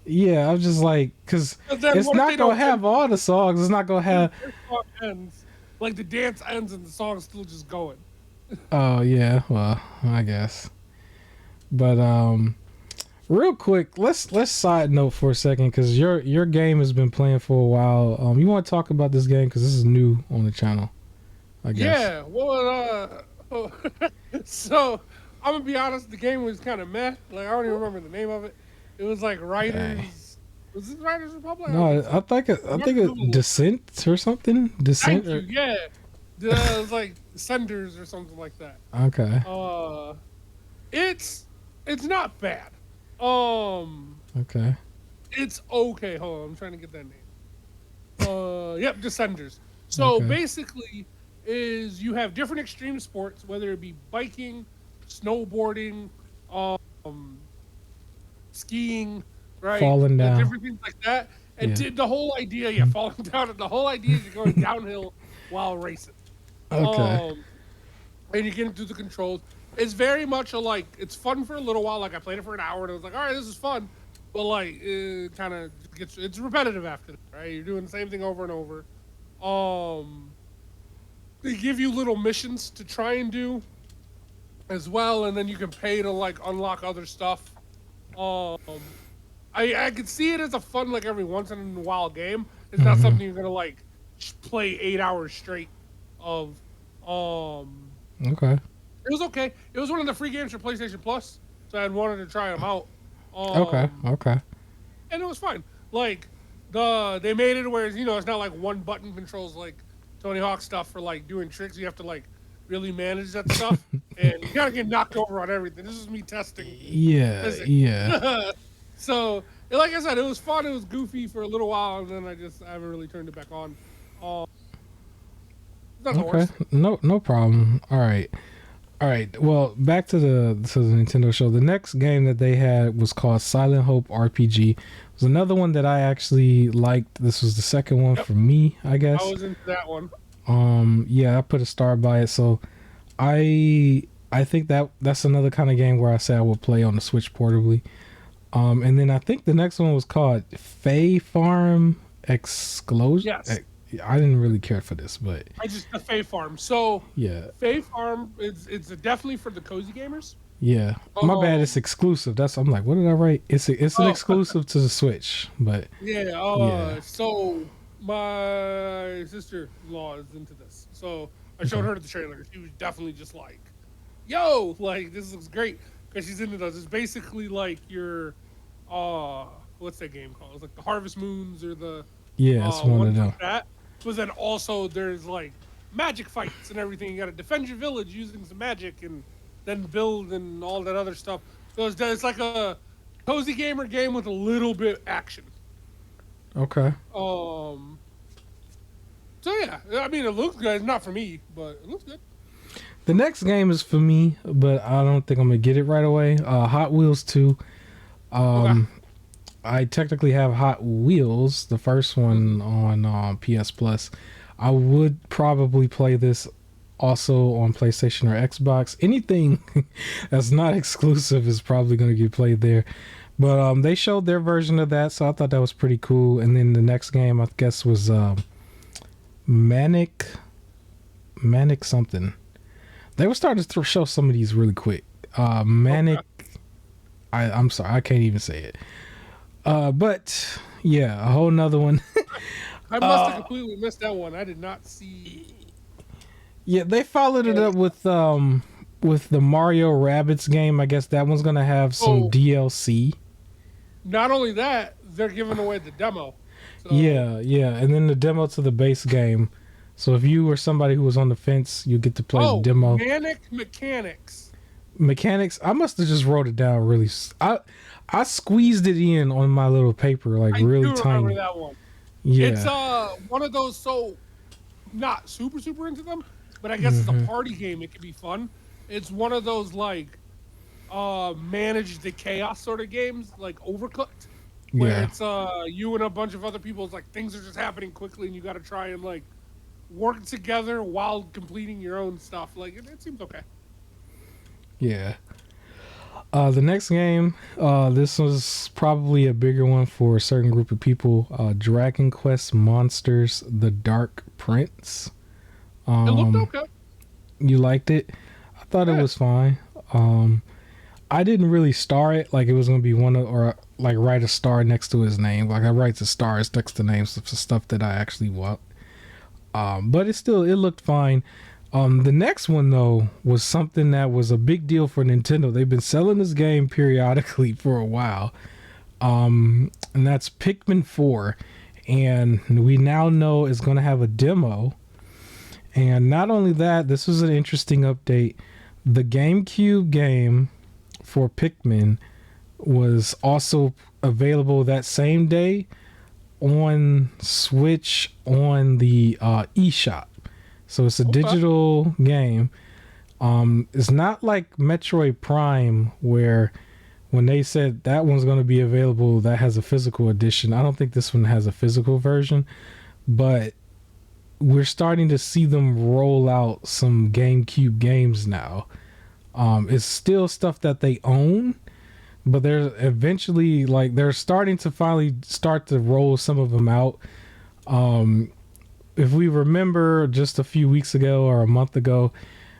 Speaker 1: yeah, I'm just like, because it's not gonna have all the songs. It's not gonna have
Speaker 2: ends. Like the dance ends and the song's still just going.
Speaker 1: Oh yeah, well, I guess. But Real quick, let's side note for a second because your game has been playing for a while. You want to talk about this game because this is new on the channel, I guess.
Speaker 2: Yeah, well, so I'm gonna be honest, the game was kind of meh. Like I don't even remember the name of it. It was like
Speaker 1: Dang.
Speaker 2: Writers. Was this Writers Republic? I don't think
Speaker 1: No,
Speaker 2: so.
Speaker 1: I
Speaker 2: I'm gonna
Speaker 1: think it
Speaker 2: Google it.
Speaker 1: Descent or something. Descent
Speaker 2: Thank you.
Speaker 1: or
Speaker 2: Yeah, it was like Senders or something like that.
Speaker 1: okay,
Speaker 2: Uh, it's it's not bad. Um,
Speaker 1: okay,
Speaker 2: it's okay. Hold on, I'm trying to get that name. Yep, Descenders. So
Speaker 1: okay.
Speaker 2: basically, is you have different extreme sports, whether it be biking, snowboarding, um, skiing, right?
Speaker 1: Falling down.
Speaker 2: Different things like that. And
Speaker 1: Yeah.
Speaker 2: the whole idea, yeah, falling down. The whole idea is you're going downhill while racing.
Speaker 1: Okay.
Speaker 2: Um, and you get into the controls. It's very much a like. It's fun for a little while. Like I played it for an hour, and I was like, all right, this is fun. But like, it kind of gets it's repetitive after that, right? You're doing the same thing over and over. Um, they give you little missions to try and do as well, and then you can pay to like unlock other stuff. Um, I could see it as a fun like every once in a while game. It's not
Speaker 1: Hmm.
Speaker 2: something you're gonna like play 8 hours straight of. Um,
Speaker 1: Okay.
Speaker 2: it was okay. It was one of the free games for PlayStation Plus, so I had wanted to try them out.
Speaker 1: Okay.
Speaker 2: Um,
Speaker 1: Okay.
Speaker 2: and it was fine. Like they made it where it's not like one button controls like Tony Hawk stuff for like doing tricks. You have to like really manage that stuff, and you gotta get knocked over on everything. This is me testing
Speaker 1: Yeah.
Speaker 2: physics.
Speaker 1: Yeah.
Speaker 2: So, like I said, it was fun. It was goofy for a little while, and then I haven't really turned it back on. Um, it's not the
Speaker 1: Okay.
Speaker 2: worst.
Speaker 1: No problem. All right. All right. Well, back to the Nintendo show. The next game that they had was called Silent Hope RPG. It was another one that I actually liked. This was the second one
Speaker 2: Yep,
Speaker 1: for me, I
Speaker 2: I
Speaker 1: guess.
Speaker 2: was into that one.
Speaker 1: Yeah, I put a star by it. So I think that's another kind of game where I say I will play on the Switch portably. And then I think the next one was called Fae Farm Exclusion.
Speaker 2: Yes,
Speaker 1: I didn't really care for this, but
Speaker 2: I just the Fae Farm. So
Speaker 1: yeah,
Speaker 2: Fae Farm is it's definitely for the cozy gamers.
Speaker 1: yeah. My bad. It's
Speaker 2: Um,
Speaker 1: exclusive. That's I'm like, what did I write? It's an
Speaker 2: oh
Speaker 1: exclusive to the Switch, but
Speaker 2: yeah.
Speaker 1: yeah.
Speaker 2: So my sister-in-law is into this. So I showed
Speaker 1: Okay.
Speaker 2: her the trailer. She was definitely just like, "Yo, like this looks great," because she's into those. It's basically like your, uh, what's that game called? It's like the Harvest Moons or the
Speaker 1: Yeah, it's one of
Speaker 2: ones
Speaker 1: them.
Speaker 2: like that. But then also there's like magic fights and everything. You got to defend your village using some magic and then build and all that other stuff. So it's like a cozy gamer game with a little bit action.
Speaker 1: Okay.
Speaker 2: Um. So yeah, I mean it looks good. It's not for me, but it looks good.
Speaker 1: The next game is for me, but I don't think I'm gonna get it right away. Hot Wheels 2.
Speaker 2: Okay.
Speaker 1: Um, I technically have Hot Wheels, the first one on PS Plus. I would probably play this also on PlayStation or Xbox. Anything that's not exclusive is probably going to get played there. But they showed their version of that, so I thought that was pretty cool. And then the next game, I guess, was Manic Manic something. They were starting to show some of these really quick. Manic.
Speaker 2: Okay.
Speaker 1: I'm sorry, I can't even say it. But yeah, a whole nother one.
Speaker 2: I must have completely missed that one. I did not see.
Speaker 1: Yeah, they followed it up with the Mario Rabbids game. I guess that one's gonna have some
Speaker 2: Oh,
Speaker 1: DLC.
Speaker 2: not only that, they're giving away the demo. So,
Speaker 1: Yeah, yeah, and then the demo to the base game. So if you were somebody who was on the fence, you get to play the
Speaker 2: oh,
Speaker 1: demo.
Speaker 2: Manic Mechanics.
Speaker 1: Mechanics. I must have just wrote it down really. I squeezed it in on my little paper like
Speaker 2: I
Speaker 1: really
Speaker 2: do remember
Speaker 1: tiny.
Speaker 2: that one. It's
Speaker 1: Yeah.
Speaker 2: one of those. So not super into them, but I guess it's a
Speaker 1: Hmm.
Speaker 2: party game. It can be fun. It's one of those like manage the chaos sort of games, like Overcooked, where
Speaker 1: Yeah.
Speaker 2: it's you and a bunch of other people. It's like things are just happening quickly, and you got to try and like work together while completing your own stuff. Like it seems okay.
Speaker 1: Yeah. The next game, this was probably a bigger one for a certain group of people. Dragon Quest Monsters: The Dark Prince.
Speaker 2: It looked
Speaker 1: Um,
Speaker 2: okay.
Speaker 1: you liked it? I thought it
Speaker 2: Yeah.
Speaker 1: was fine. Um, I didn't really star it like it was gonna be one of, or like write a star next to his name. Like I write the stars next to names of stuff that I actually want. But it looked fine. The next one though was something that was a big deal for Nintendo. They've been selling this game periodically for a while. And that's Pikmin 4. And we now know it's going to have a demo. And not only that, this was an interesting update. The GameCube game for Pikmin was also available that same day on Switch on the eShop. So it's a digital game. It's not like Metroid Prime where when they said that one's going to be available, that has a physical edition. I don't think this one has a physical version, but we're starting to see them roll out some GameCube games now. It's still stuff that they own, but they're eventually like they're starting to finally start to roll some of them out. If we remember just a few weeks ago or a month ago,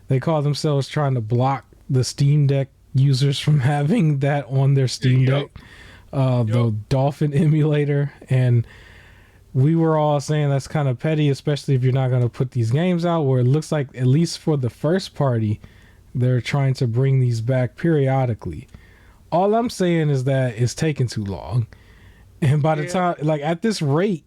Speaker 1: they called themselves trying to block the Steam Deck users from having that on their Steam Deck, the Dolphin emulator. And we were all saying that's kind of petty, especially if you're not going to put these games out, where it looks like, at least for the first party, they're trying to bring these back periodically. All I'm saying is that it's taking too long. And by the time, like at this rate,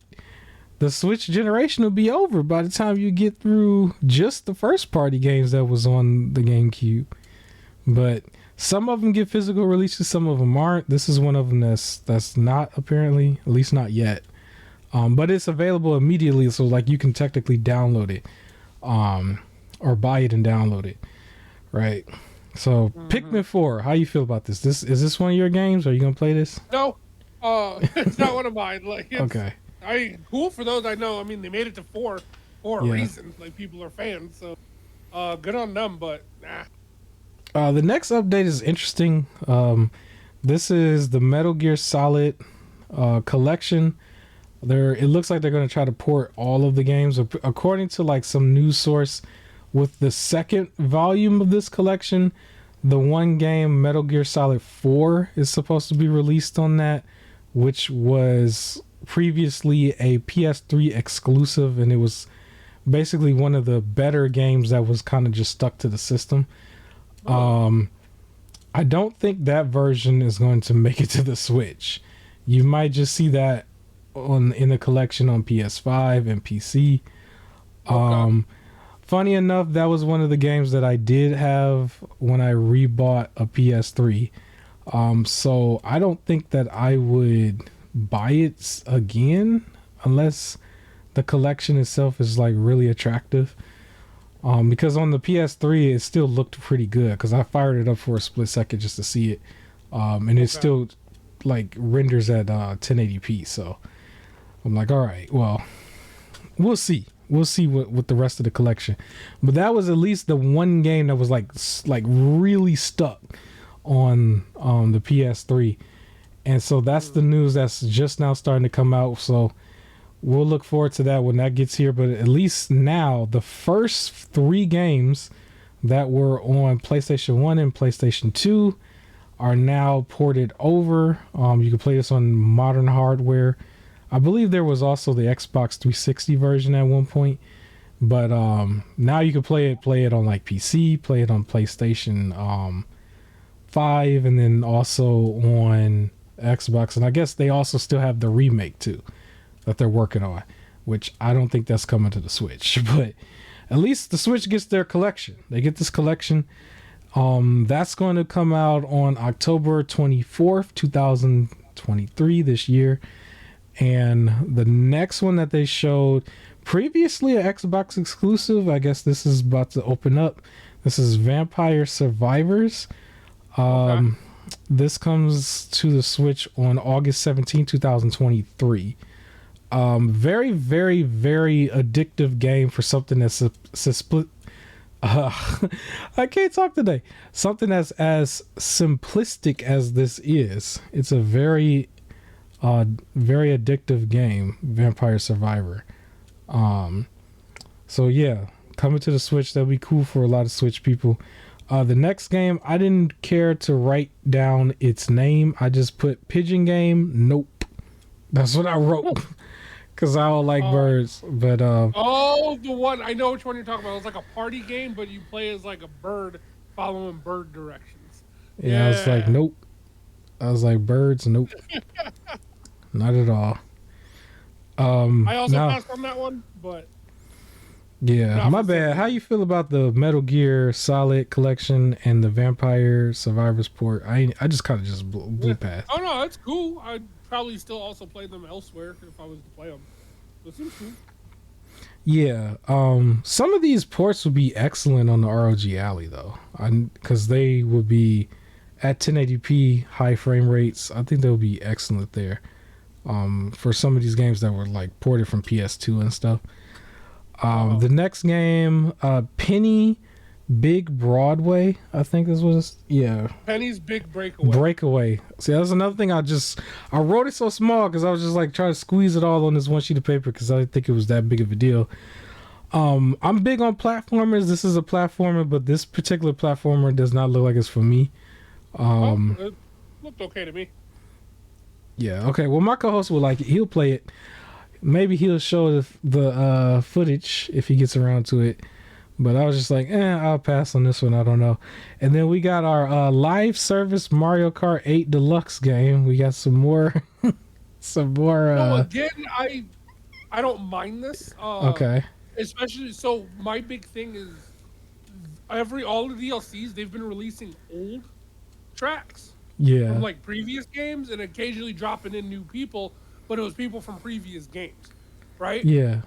Speaker 1: the Switch generation will be over by the time you get through just the first party games that was on the GameCube. But some of them get physical releases, some of them aren't. This is one of them that's not, apparently, at least not yet. But it's available immediately, so like you can technically download it, or buy it and download it, right? So Pikmin 4, how you feel about this? Is this one of your games? Are you gonna play this?
Speaker 2: No, it's not one of mine. Like,
Speaker 1: okay.
Speaker 2: Cool for those I know. I mean, they made it to 4 for a reason. Like, people are fans, so good on them. But nah.
Speaker 1: The next update is interesting. This is the Metal Gear Solid collection. It looks like they're going to try to port all of the games, according to like some news source. With the second volume of this collection, the one game Metal Gear Solid 4 is supposed to be released on that, which was previously a PS3 exclusive, and it was basically one of the better games that was kind of just stuck to the system. I don't think that version is going to make it to the Switch. You might just see that in the collection on PS5 and PC. Funny enough, that was one of the games that I did have when I rebought a PS3. So I don't think that I would buy it again unless the collection itself is like really attractive. Because on the PS3 it still looked pretty good, because I fired it up for a split second just to see it. And it still like renders at 1080p. So I'm like, all right, well, we'll see. We'll see what the rest of the collection. But that was at least the one game that was like really stuck on the PS3. And so that's the news that's just now starting to come out. So we'll look forward to that when that gets here. But at least now, the first 3 games that were on PlayStation 1 and PlayStation 2 are now ported over. You can play this on modern hardware. I believe there was also the Xbox 360 version at one point, but now you can play it on like PC, play it on PlayStation 5, and then also on Xbox. And I guess they also still have the remake too that they're working on, which I don't think that's coming to the Switch. But at least the Switch gets their collection. They get this collection. That's going to come out on October 24th, 2023 this year. And the next one that they showed, previously an Xbox exclusive, I guess this is about to open up. This is Vampire Survivors. This comes to the Switch on August 17, 2023. Very, very, very addictive game for something that's split. I can't talk today. Something that's as simplistic as this is. It's a very very addictive game, Vampire Survivor. So yeah, coming to the Switch, that'll be cool for a lot of Switch people. The next game, I didn't care to write down its name. I just put pigeon game. Nope, that's what I wrote because I don't like birds. But
Speaker 2: Oh, the one I know which one you're talking about. It's like a party game, but you play as like a bird following bird directions.
Speaker 1: yeah, I was like,
Speaker 2: Yeah.
Speaker 1: nope. I was like, birds, nope, not at all.
Speaker 2: I also
Speaker 1: Now,
Speaker 2: passed on that one, but
Speaker 1: yeah,
Speaker 2: not
Speaker 1: my
Speaker 2: for the same
Speaker 1: bad. How
Speaker 2: reason.
Speaker 1: you feel about the Metal Gear Solid collection and the Vampire Survivors port? I just kind of just blew
Speaker 2: Yeah.
Speaker 1: past.
Speaker 2: Oh no, it's cool. I'd probably still also play them elsewhere if I was to play them. It seems cool.
Speaker 1: Yeah, some of these ports would be excellent on the ROG Alley though, because they would be at 1080p high frame rates. I think they would be excellent there. For some of these games that were like ported from PS2 and stuff. The next game, Penny Big Broadway, I think this was. Yeah,
Speaker 2: Penny's Big Breakaway.
Speaker 1: Breakaway. See, that's another thing. I wrote it so small because I was just like trying to squeeze it all on this one sheet of paper because I didn't think it was that big of a deal. I'm big on platformers. This is a platformer, but this particular platformer does not look like it's for me.
Speaker 2: It looked okay to me.
Speaker 1: Yeah. Okay. Well, my co-host will like it. He'll play it. Maybe he'll show the footage if he gets around to it. But I was just like, I'll pass on this one. I don't know. And then we got our live service Mario Kart 8 Deluxe game. We got some more, some more.
Speaker 2: No, again, I don't mind this.
Speaker 1: Okay.
Speaker 2: Especially so, my big thing is all the DLCs they've been releasing old tracks
Speaker 1: Yeah.
Speaker 2: from like previous games and occasionally dropping in new people, but it was people from previous games, right?
Speaker 1: Yeah.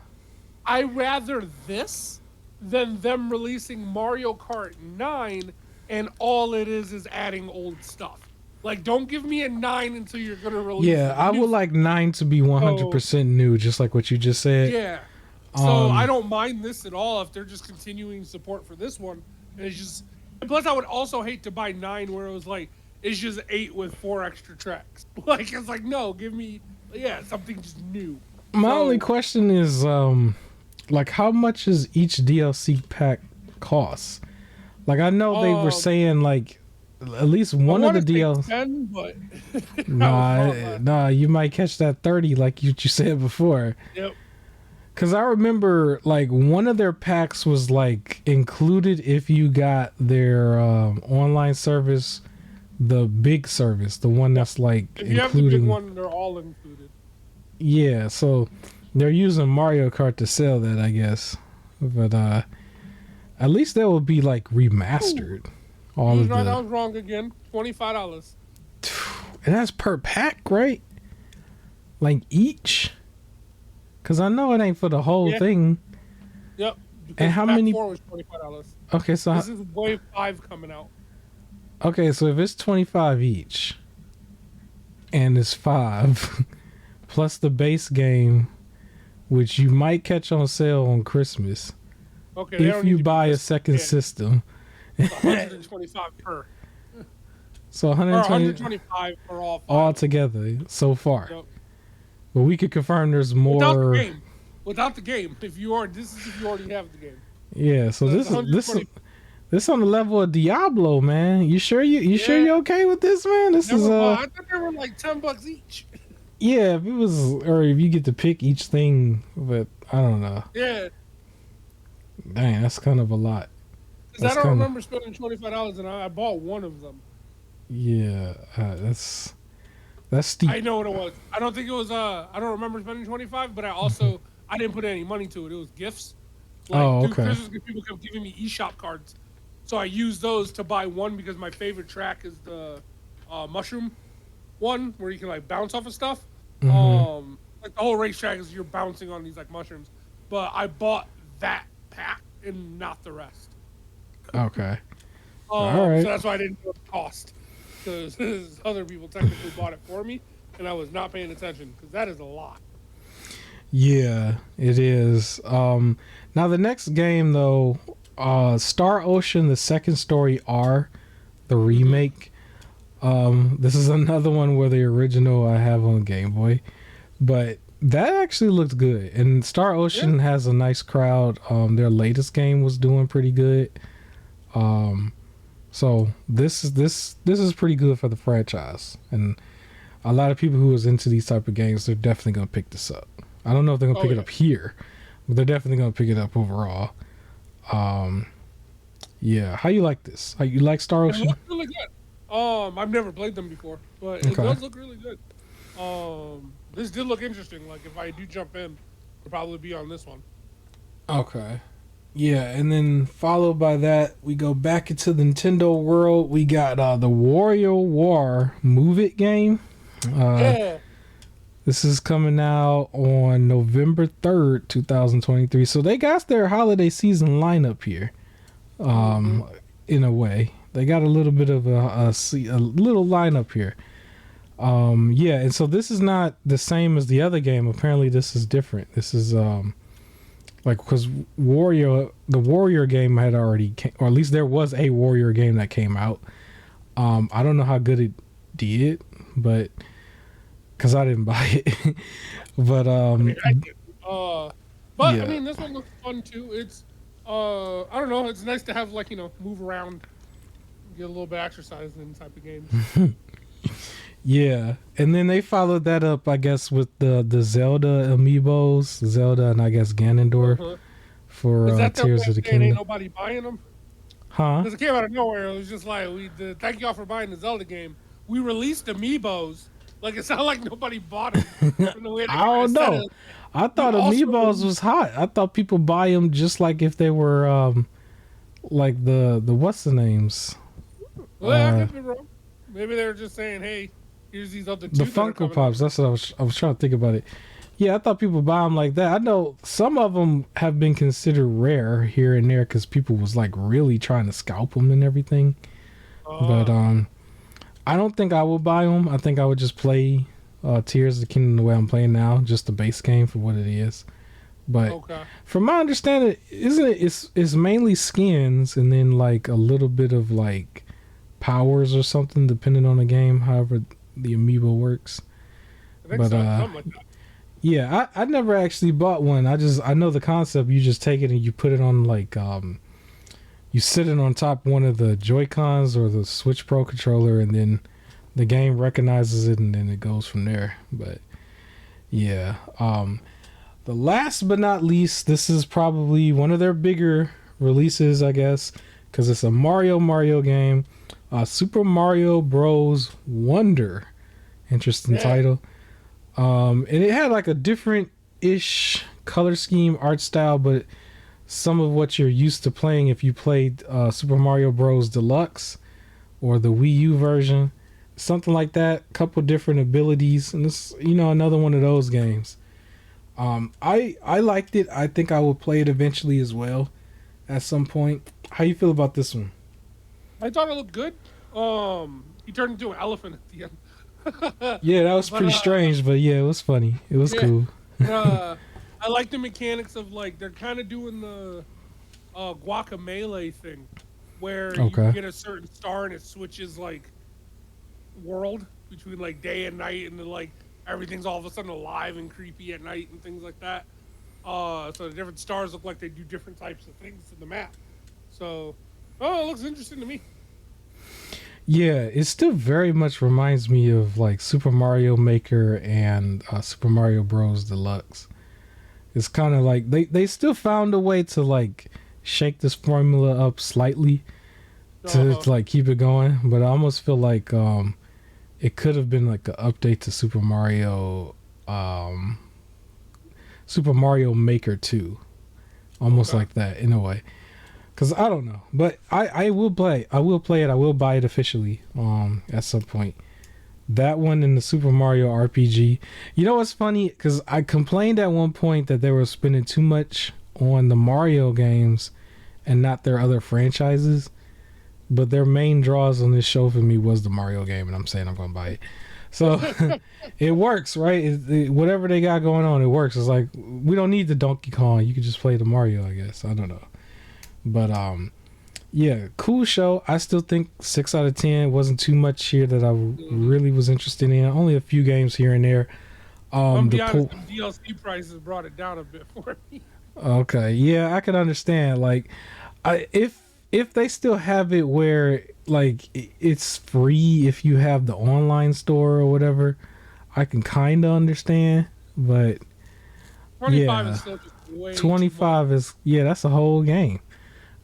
Speaker 2: I rather this than them releasing Mario Kart 9 and all it is adding old stuff. Like, don't give me a 9 until you're gonna release.
Speaker 1: Yeah. I would like 9 to be 100% new, just like what you just said.
Speaker 2: Yeah. So I don't mind this at all if they're just continuing support for this one. And it's just. And plus, I would also hate to buy 9 where it was like it's just 8 with 4 extra tracks. Like it's like no, give me something just new.
Speaker 1: My only question is like how much is each DLC pack cost? Like I know they were saying like at least one of the DLC.
Speaker 2: 10, but
Speaker 1: Nah, you might catch that 30 like you said before.
Speaker 2: Yep.
Speaker 1: Cause I remember like one of their packs was like included if you got their online service, the big service, the one that's like
Speaker 2: If you have the big one, they're all included.
Speaker 1: Yeah, so they're using Mario Kart to sell that, I guess. But at least that will be like remastered.
Speaker 2: Ooh.
Speaker 1: All of
Speaker 2: I was wrong again. $25.
Speaker 1: And that's per pack, right? Like each? Cause I know it ain't for the whole thing.
Speaker 2: Yep.
Speaker 1: And how
Speaker 2: pack
Speaker 1: many?
Speaker 2: 4 was $25.
Speaker 1: Okay, so
Speaker 2: this is Wave 5 coming out.
Speaker 1: Okay, so if it's 25 each, and it's 5, plus the base game, which you might catch on sale on Christmas.
Speaker 2: Okay.
Speaker 1: If you buy a second system.
Speaker 2: 125 per.
Speaker 1: So
Speaker 2: Or
Speaker 1: 120
Speaker 2: 125 for all 5.
Speaker 1: all together so far.
Speaker 2: Yep.
Speaker 1: But we could confirm there's more.
Speaker 2: Without the game. This is if you already have the game.
Speaker 1: Yeah, so this on the level of Diablo, man. You sure sure you're okay with this, man? This is
Speaker 2: I thought they were like $10 each.
Speaker 1: Yeah, if it was, or if you get to pick each thing, but I don't know.
Speaker 2: Yeah.
Speaker 1: Dang, that's kind of a lot.
Speaker 2: Because I don't remember spending $25 and I bought one of them.
Speaker 1: Yeah, that's steep.
Speaker 2: I know what it was. I don't think it was. I don't remember spending 25, but I didn't put any money to it. It was gifts. Like, Christmas people kept giving me eShop cards, so I used those to buy one because my favorite track is the mushroom one where you can like bounce off of stuff.
Speaker 1: Mm-hmm.
Speaker 2: Like the whole racetrack is you're bouncing on these like mushrooms, but I bought that pack and not the rest.
Speaker 1: Okay. All right.
Speaker 2: So that's why I didn't know the cost. Because other people technically bought it for me, and I was not paying attention because that is a lot.
Speaker 1: Yeah, it is. Now the next game though, Star Ocean: The Second Story R, the remake. This is another one where the original I have on Game Boy, but that actually looked good. And Star Ocean has a nice crowd. Their latest game was doing pretty good. So this is pretty good for the franchise, and a lot of people who is into these type of games, they're definitely gonna pick this up. I don't know if they're gonna
Speaker 2: Oh
Speaker 1: pick it
Speaker 2: yeah,
Speaker 1: up here, but they're definitely gonna pick it up overall. Um, yeah. How you like this? How you like Star
Speaker 2: it
Speaker 1: Ocean?
Speaker 2: looks really good. I've never played them before, but it
Speaker 1: Okay.
Speaker 2: does look really good. This did look interesting. Like if I do jump in, I'll probably be on this one.
Speaker 1: Okay. Yeah, and then followed by that, we go back into the Nintendo world. We got the Wario War Move It game. Uh,
Speaker 2: Yeah.
Speaker 1: this is coming out on November 3rd, 2023. So they got their holiday season lineup here.
Speaker 2: Mm-hmm.
Speaker 1: In a way, they got a little bit of a little lineup here. Yeah, and so this is not the same as the other game. Apparently, this is different. This is like because the Warrior game had already, or at least there was a Warrior game that came out. I don't know how good it did, but because I didn't buy it. But
Speaker 2: I mean, I did. But I
Speaker 1: yeah,
Speaker 2: mean, this one looks fun too. It's I don't know. It's nice to have like move around, get a little bit of exercise in type of games.
Speaker 1: yeah. And then they followed that up, I guess, with the Zelda amiibos, Zelda and I guess Ganondorf
Speaker 2: Uh-huh.
Speaker 1: for
Speaker 2: Is that their way
Speaker 1: Tears
Speaker 2: of
Speaker 1: of the
Speaker 2: saying ain't
Speaker 1: Kingdom.
Speaker 2: nobody buying them?
Speaker 1: Huh?
Speaker 2: Because it came out of nowhere. It was just like thank y'all for buying the Zelda game. We released amiibos. Like it sounded like nobody bought them. From the way they
Speaker 1: I
Speaker 2: kind of
Speaker 1: don't
Speaker 2: said
Speaker 1: know.
Speaker 2: it.
Speaker 1: I
Speaker 2: We
Speaker 1: thought
Speaker 2: also
Speaker 1: amiibos
Speaker 2: released.
Speaker 1: was hot. I thought people buy them just like if they were like the what's the names?
Speaker 2: Well, I
Speaker 1: Uh
Speaker 2: could be wrong. Maybe they were just saying, hey, here's these other
Speaker 1: the
Speaker 2: two that are
Speaker 1: Funko
Speaker 2: coming out.
Speaker 1: Pops. That's what I was trying to think about it. Yeah, I thought people buy them like that. I know some of them have been considered rare here and there because people was like really trying to scalp them and everything. But
Speaker 2: Uh,
Speaker 1: I don't think I will buy them. I think I would just play Tears of the Kingdom the way I'm playing now, just the base game for what it is. But
Speaker 2: okay.
Speaker 1: from my understanding, isn't it? It's mainly skins and then like a little bit of like powers or something, depending on the game. However, the amiibo works.
Speaker 2: I think
Speaker 1: But
Speaker 2: so. Something like that.
Speaker 1: yeah, I never actually bought one. I know the concept. You just take it and you put it on like you sit it on top one of the Joy Cons or the Switch Pro controller, and then the game recognizes it and then it goes from there. But yeah, the last but not least, this is probably one of their bigger releases, I guess, because it's a Mario game, Super Mario Bros. Wonder. Interesting
Speaker 2: Yeah.
Speaker 1: title. And it had like a different ish color scheme, art style, but some of what you're used to playing if you played Super Mario Bros. Deluxe or the Wii U version, something like that. Couple different abilities, and it's another one of those games. I liked it. I think I will play it eventually as well at some point. How you feel about this one?
Speaker 2: I thought it looked good. He turned into an elephant at the end.
Speaker 1: Yeah, that was
Speaker 2: but
Speaker 1: pretty strange, but yeah, it was funny. It was
Speaker 2: yeah.
Speaker 1: cool.
Speaker 2: I like the mechanics of like they're kind of doing the guacamole thing, where you
Speaker 1: Okay.
Speaker 2: get a certain star and it switches like world between like day and night, and then like everything's all of a sudden alive and creepy at night and things like that. So the different stars look like they do different types of things to the map. So, oh, it looks interesting to me.
Speaker 1: Yeah, it still very much reminds me of like Super Mario Maker and Super Mario Bros. Deluxe. It's kind of like they still found a way to like shake this formula up slightly to like keep it going, but I almost feel like it could have been like an update to Super Mario Maker 2, almost
Speaker 2: Okay.
Speaker 1: like that in a way. Cause I don't know, but I will play. I will play it. I will buy it officially at some point. That one and the Super Mario RPG. You know what's funny? Cause I complained at one point that they were spending too much on the Mario games and not their other franchises. But their main draws on this show for me was the Mario game, and I'm saying I'm gonna buy it. So it works, right? Whatever they got going on, it works. It's like we don't need the Donkey Kong. You can just play the Mario, I guess. I don't know. But yeah, cool show. I still think 6 out of 10 wasn't too much here that I
Speaker 2: Mhm.
Speaker 1: really was interested in. Only a few games here and there.
Speaker 2: I'm gonna
Speaker 1: The
Speaker 2: be honest,
Speaker 1: pool.
Speaker 2: the DLC prices brought it down a bit for me.
Speaker 1: Okay, yeah, I can understand. Like, if if they still have it where like it's free if you have the online store or whatever, I can kind of understand. But
Speaker 2: 25 is
Speaker 1: yeah,
Speaker 2: still just way too much.
Speaker 1: 25 is, yeah, that's a whole game.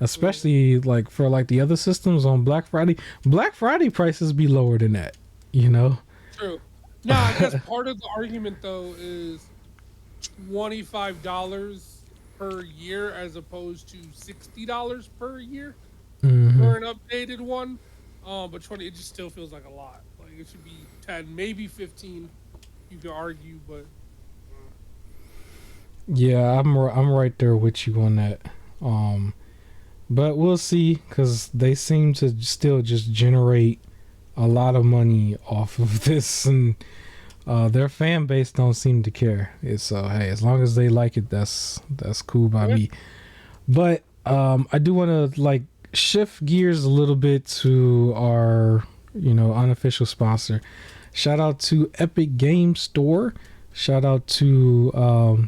Speaker 1: Especially like for like the other systems on Black Friday. Black Friday prices be lower than that, you know?
Speaker 2: True. Now, I guess part of the argument though is $25 per year as opposed to $60 per year
Speaker 1: Hmm.
Speaker 2: for an updated one. But 20, it just still feels like a lot. Like it should be 10, maybe 15. You could argue, but
Speaker 1: Yeah, I'm right there with you on that. Um, but we'll see because they seem to still just generate a lot of money off of this, and their fan base don't seem to care. It's hey, as long as they like it, that's cool by
Speaker 2: yeah,
Speaker 1: me. But I do want to like shift gears a little bit to our unofficial sponsor. Shout out to Epic Game Store. Shout out to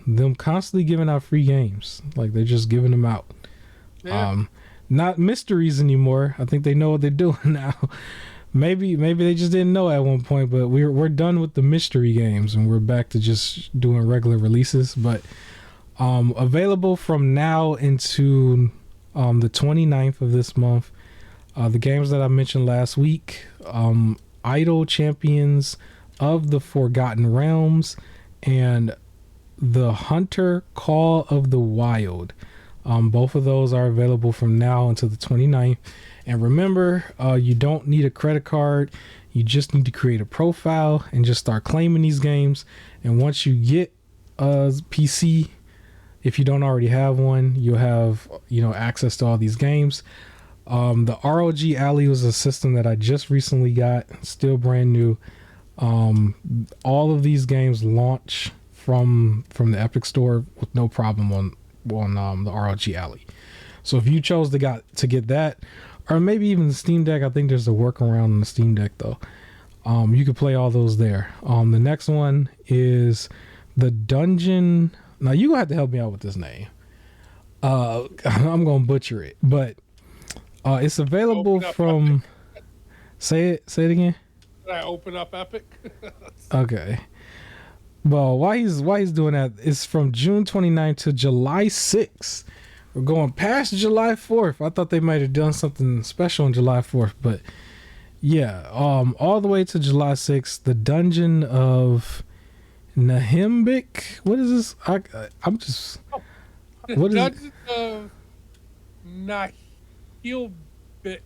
Speaker 1: them constantly giving out free games. Like they're just giving them out.
Speaker 2: yeah.
Speaker 1: Um, Not mysteries anymore. I think they know what they're doing now. Maybe they just didn't know at one point, but we're done with the mystery games and we're back to just doing regular releases. But available from now into the 29th of this month. The games that I mentioned last week, Idol Champions of the Forgotten Realms and the Hunter Call of the Wild. Both of those are available from now until the 29th. And remember, you don't need a credit card. You just need to create a profile and just start claiming these games. And once you get a PC, if you don't already have one, you'll have access to all these games. The ROG Alley was a system that I just recently got, still brand new. All of these games launch from the Epic Store with no problem on the ROG Alley. So if you chose to get that, or maybe even the Steam Deck, I think there's a workaround on the Steam Deck though. You could play all those there. The next one is the Dungeon. Now you gonna have to help me out with this name. I'm gonna butcher it, but it's available
Speaker 2: Open up Epic.
Speaker 1: from. Say it again.
Speaker 2: Did I open up Epic?
Speaker 1: Okay. Well, why he's doing that? It's from June 29th to July 6th. We're going past July 4th. I thought they might have done something special on July 4th, but yeah, all the way to July 6th. The Dungeon of Nahimbic. What is this? I'm just.
Speaker 2: The
Speaker 1: What is it?
Speaker 2: Dungeon of Nahilbik.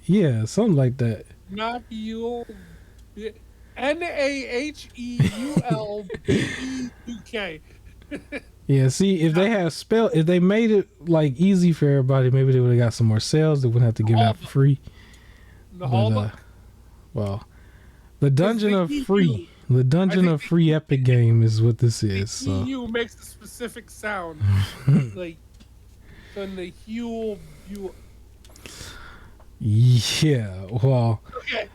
Speaker 1: Yeah, something like that.
Speaker 2: Nahilbik. Naheulbuk.
Speaker 1: Yeah, see, if they made it like easy for everybody, maybe they would have got some more sales. They wouldn't have to give it out for free. But well, the Dungeon of Free, the Dungeon of Free Epic game is what this is. So
Speaker 2: EU makes a specific sound, like the Naheulbuk.
Speaker 1: yeah, well,
Speaker 2: Okay,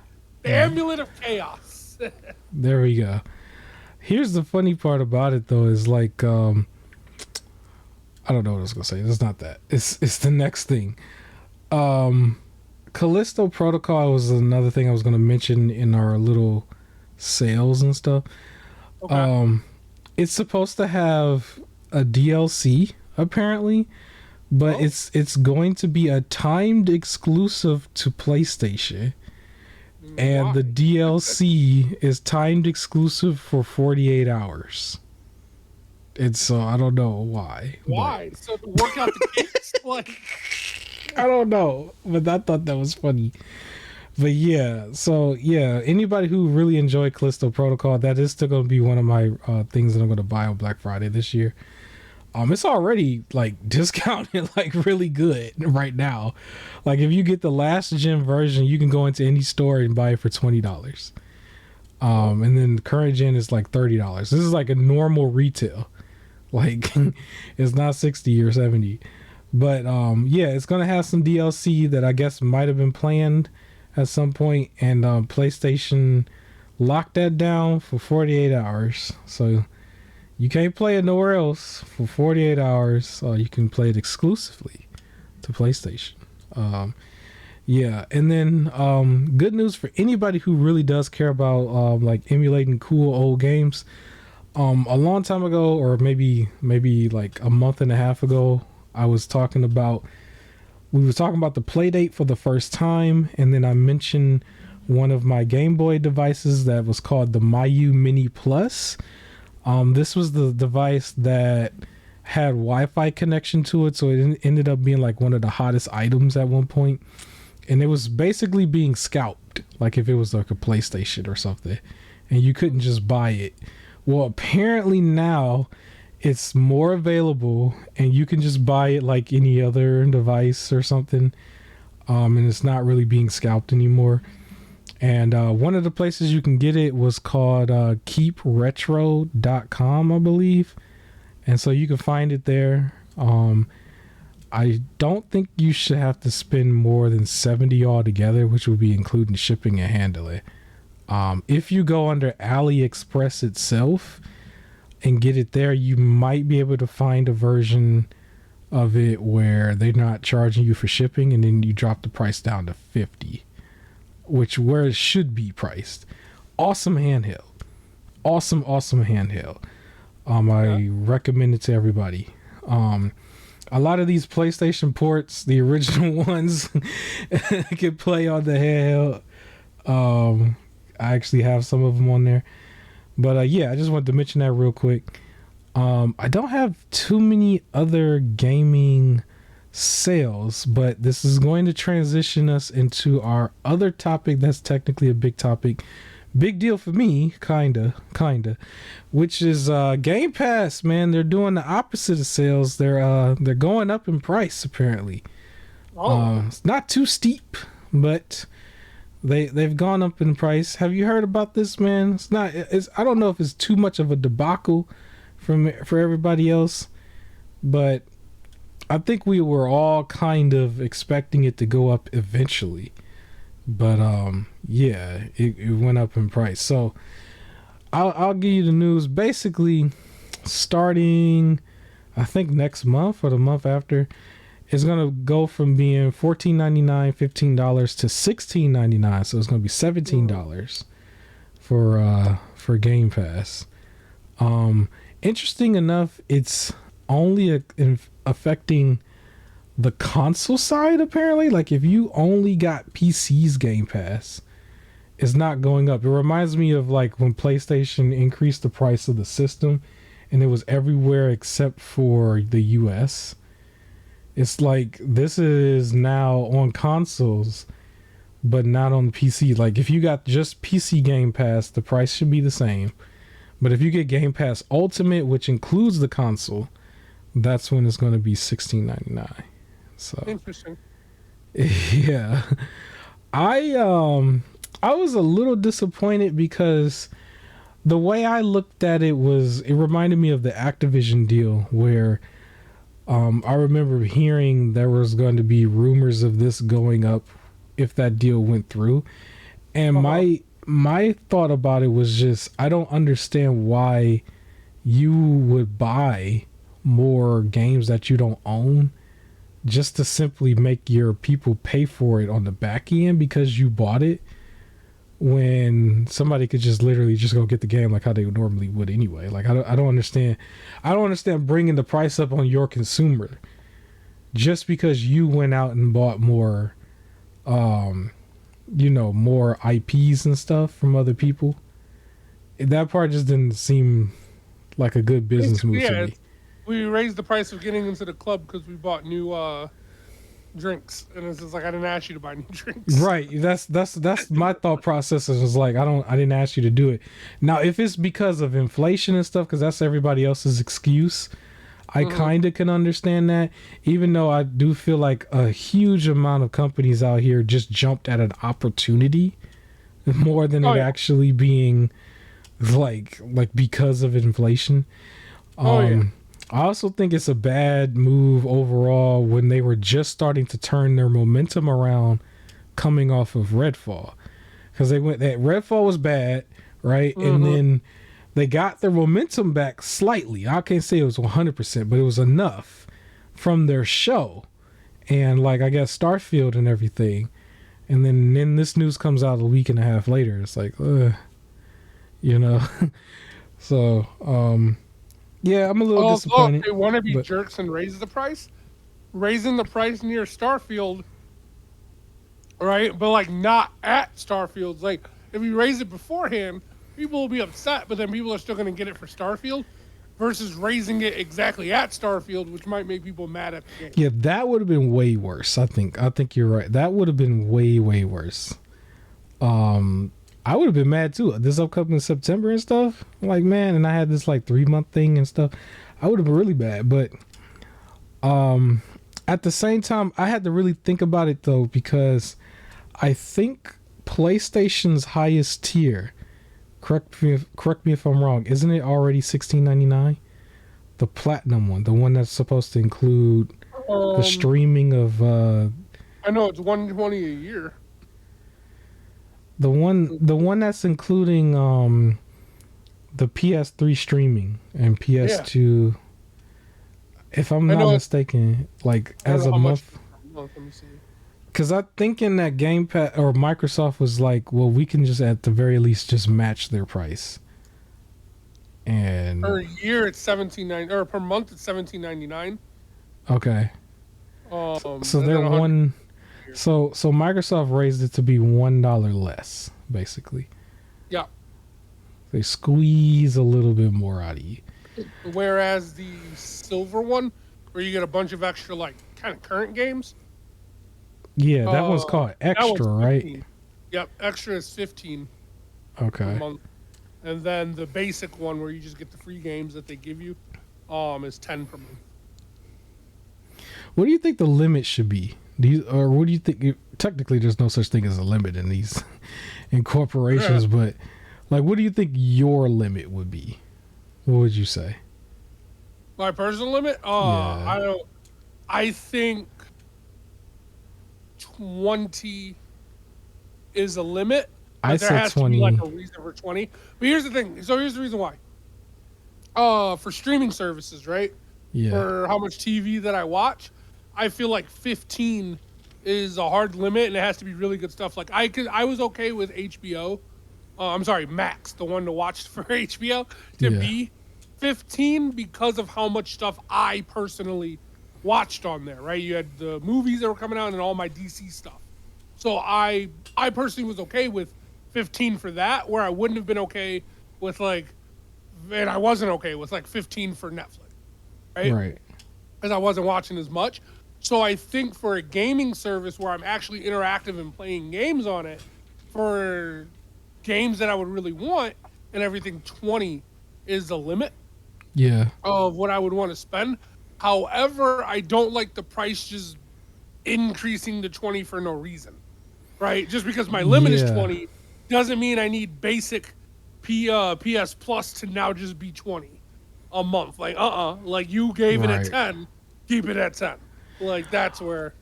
Speaker 2: the Amulet of Chaos.
Speaker 1: there we go. Here's the funny part about it though is like I don't know what I was gonna say. It's not that. It's the next thing. Callisto Protocol was another thing I was gonna mention in our little sales and stuff.
Speaker 2: Okay.
Speaker 1: It's supposed to have a DLC apparently, but
Speaker 2: Oh.
Speaker 1: it's going to be a timed exclusive to PlayStation. And
Speaker 2: Why?
Speaker 1: the DLC is timed exclusive for 48 hours. And so I don't know why.
Speaker 2: Why? So to work out the kinks? Like,
Speaker 1: I don't know, but I thought that was funny. But yeah, so yeah, anybody who really enjoyed Callisto Protocol, that is still going to be one of my things that I'm going to buy on Black Friday this year. It's already like discounted like really good right now. Like if you get the last gen version, you can go into any store and buy it for $20. And then the current gen is like $30. This is like a normal retail. Like it's not 60 or 70. But yeah, it's gonna have some DLC that I guess might have been planned at some point, and PlayStation locked that down for 48 hours. So you can't play it nowhere else for 48 hours. You can play it exclusively to PlayStation. Yeah, and then good news for anybody who really does care about like emulating cool old games. A long time ago, or maybe like a month and a half ago, I was talking about we were talking about the Playdate for the first time, and then I mentioned one of my Game Boy devices that was called the Mayu Mini Plus. This was the device that had Wi-Fi connection to it, so it ended up being like one of the hottest items at one point, and it was basically being scalped, like if it was like a PlayStation or something, and you couldn't just buy it. Well, apparently now it's more available, and you can just buy it like any other device or something, and it's not really being scalped anymore. And one of the places you can get it was called keepretro.com, I believe. And so you can find it there. I don't think you should have to spend more than 70 altogether, which would be including shipping and handling. If you go under AliExpress itself and get it there, you might be able to find a version of it where they're not charging you for shipping, and then you drop the price down to 50, which where it should be priced. Awesome handheld. Awesome handheld. I recommend it to everybody. A lot of these PlayStation ports, the original ones, can play on the handheld. I actually have some of them on there. But yeah, I just wanted to mention that real quick. I don't have too many other gaming sales, but this is going to transition us into our other topic that's technically a big topic. Big deal for me, kinda, which is Game Pass, man. They're doing the opposite of sales. They're going up in price apparently. It's not too steep, but they've gone up in price. Have you heard about this, man? I don't know if it's too much of a debacle for everybody else, but I think we were all kind of expecting it to go up eventually. But yeah, it went up in price. So I'll give you the news. Basically, starting I think next month or the month after, it's gonna go from being $14.99, $15 to $16.99. So it's gonna be $17 for Game Pass. Interesting enough, it's only affecting the console side apparently. Like if you only got PC's Game Pass, it's not going up. It reminds me of like when PlayStation increased the price of the system and it was everywhere except for the US. It's like this is now on consoles but not on PC. Like if you got just PC Game Pass, the price should be the same. But if you get Game Pass Ultimate, which includes the console, that's when it's going to be $16.99. So
Speaker 2: interesting.
Speaker 1: Yeah, I was a little disappointed because the way I looked at it reminded me of the Activision deal where I remember hearing there was going to be rumors of this going up if that deal went through, and my thought about it was just I don't understand why you would buy more games that you don't own just to simply make your people pay for it on the back end because you bought it, when somebody could just literally just go get the game like how they normally would anyway. Like I don't understand bringing the price up on your consumer just because you went out and bought more more IPs and stuff from other people. That part just didn't seem like a good business move to me.
Speaker 2: We raised the price of getting into the club because we bought new drinks, and it's just like I didn't ask you to buy new drinks.
Speaker 1: Right. That's my thought process. Is like I didn't ask you to do it. Now, if it's because of inflation and stuff, because that's everybody else's excuse, I kind of can understand that. Even though I do feel like a huge amount of companies out here just jumped at an opportunity more than it actually being like because of inflation. I also think it's a bad move overall when they were just starting to turn their momentum around coming off of Redfall. Because Redfall was bad, right? And then they got their momentum back slightly. I can't say it was 100%, but it was enough from their show. and like I guess Starfield and everything, and then this news comes out a week and a half later. It's like, you know. So yeah, I'm a little
Speaker 2: Oh, look,
Speaker 1: disappointed,
Speaker 2: they want to be
Speaker 1: but
Speaker 2: jerks and raise the price, raising the price near Starfield, right? But like not at Starfield. Like if you raise it beforehand, people will be upset, but then people are still going to get it for Starfield, versus raising it exactly at Starfield, which might make people mad at the game.
Speaker 1: yeah, that would have been way worse. I think you're right. That would have been way worse. I would have been mad too. This upcoming September and stuff. Like, man, and I had this like 3-month thing and stuff. I would have been really bad. But at the same time, I had to really think about it though, because I think PlayStation's highest tier, correct me if I'm wrong, isn't it already $16.99? The platinum one, the one that's supposed to include the streaming of
Speaker 2: I know it's $120 a year.
Speaker 1: the one that's including the PS3 streaming and PS2. If I'm not mistaken, like as a month.
Speaker 2: Let me see.
Speaker 1: Because I'm thinking that GamePass or Microsoft was like, well, we can just at the very least just match their price. And
Speaker 2: per year it's $17.99, or per month it's $17.99.
Speaker 1: Okay. So they're one. So Microsoft raised it to be $1 less, basically.
Speaker 2: Yeah.
Speaker 1: They squeeze a little bit more out of you.
Speaker 2: Whereas the silver one, where you get a bunch of extra like kind of current games.
Speaker 1: Yeah, that one's called Extra, right?
Speaker 2: Yep, Extra is 15.
Speaker 1: Okay.
Speaker 2: Per month. And then the basic one, where you just get the free games that they give you, is 10 per month.
Speaker 1: What do you think the limit should be? Or what do you think? Technically, there's no such thing as a limit in these in corporations, but like, what do you think your limit would be? What would you say?
Speaker 2: My personal limit? I think 20 is a limit.
Speaker 1: I
Speaker 2: there
Speaker 1: said
Speaker 2: has
Speaker 1: 20.
Speaker 2: to be like a reason for 20. But here's the thing. So here's the reason why. For streaming services, right?
Speaker 1: Yeah.
Speaker 2: For how much TV that I watch, I feel like 15 is a hard limit, and it has to be really good stuff. Like I was okay with HBO. I'm sorry, Max, the one to watch for HBO, to be 15 because of how much stuff I personally watched on there, right? You had the movies that were coming out and all my DC stuff. So I personally was okay with 15 for that, where I wouldn't have been okay with and I wasn't okay with 15 for Netflix, right?
Speaker 1: Right.
Speaker 2: Because I wasn't watching as much. So I think for a gaming service where I'm actually interactive and playing games on it, for games that I would really want and everything, 20 is the limit.
Speaker 1: Yeah.
Speaker 2: Of what I would want to spend. However, I don't like the price just increasing to 20 for no reason, right? Just because my limit is 20 doesn't mean I need basic PS Plus to now just be 20 a month. Like you gave it at 10, keep it at 10. Like that's where.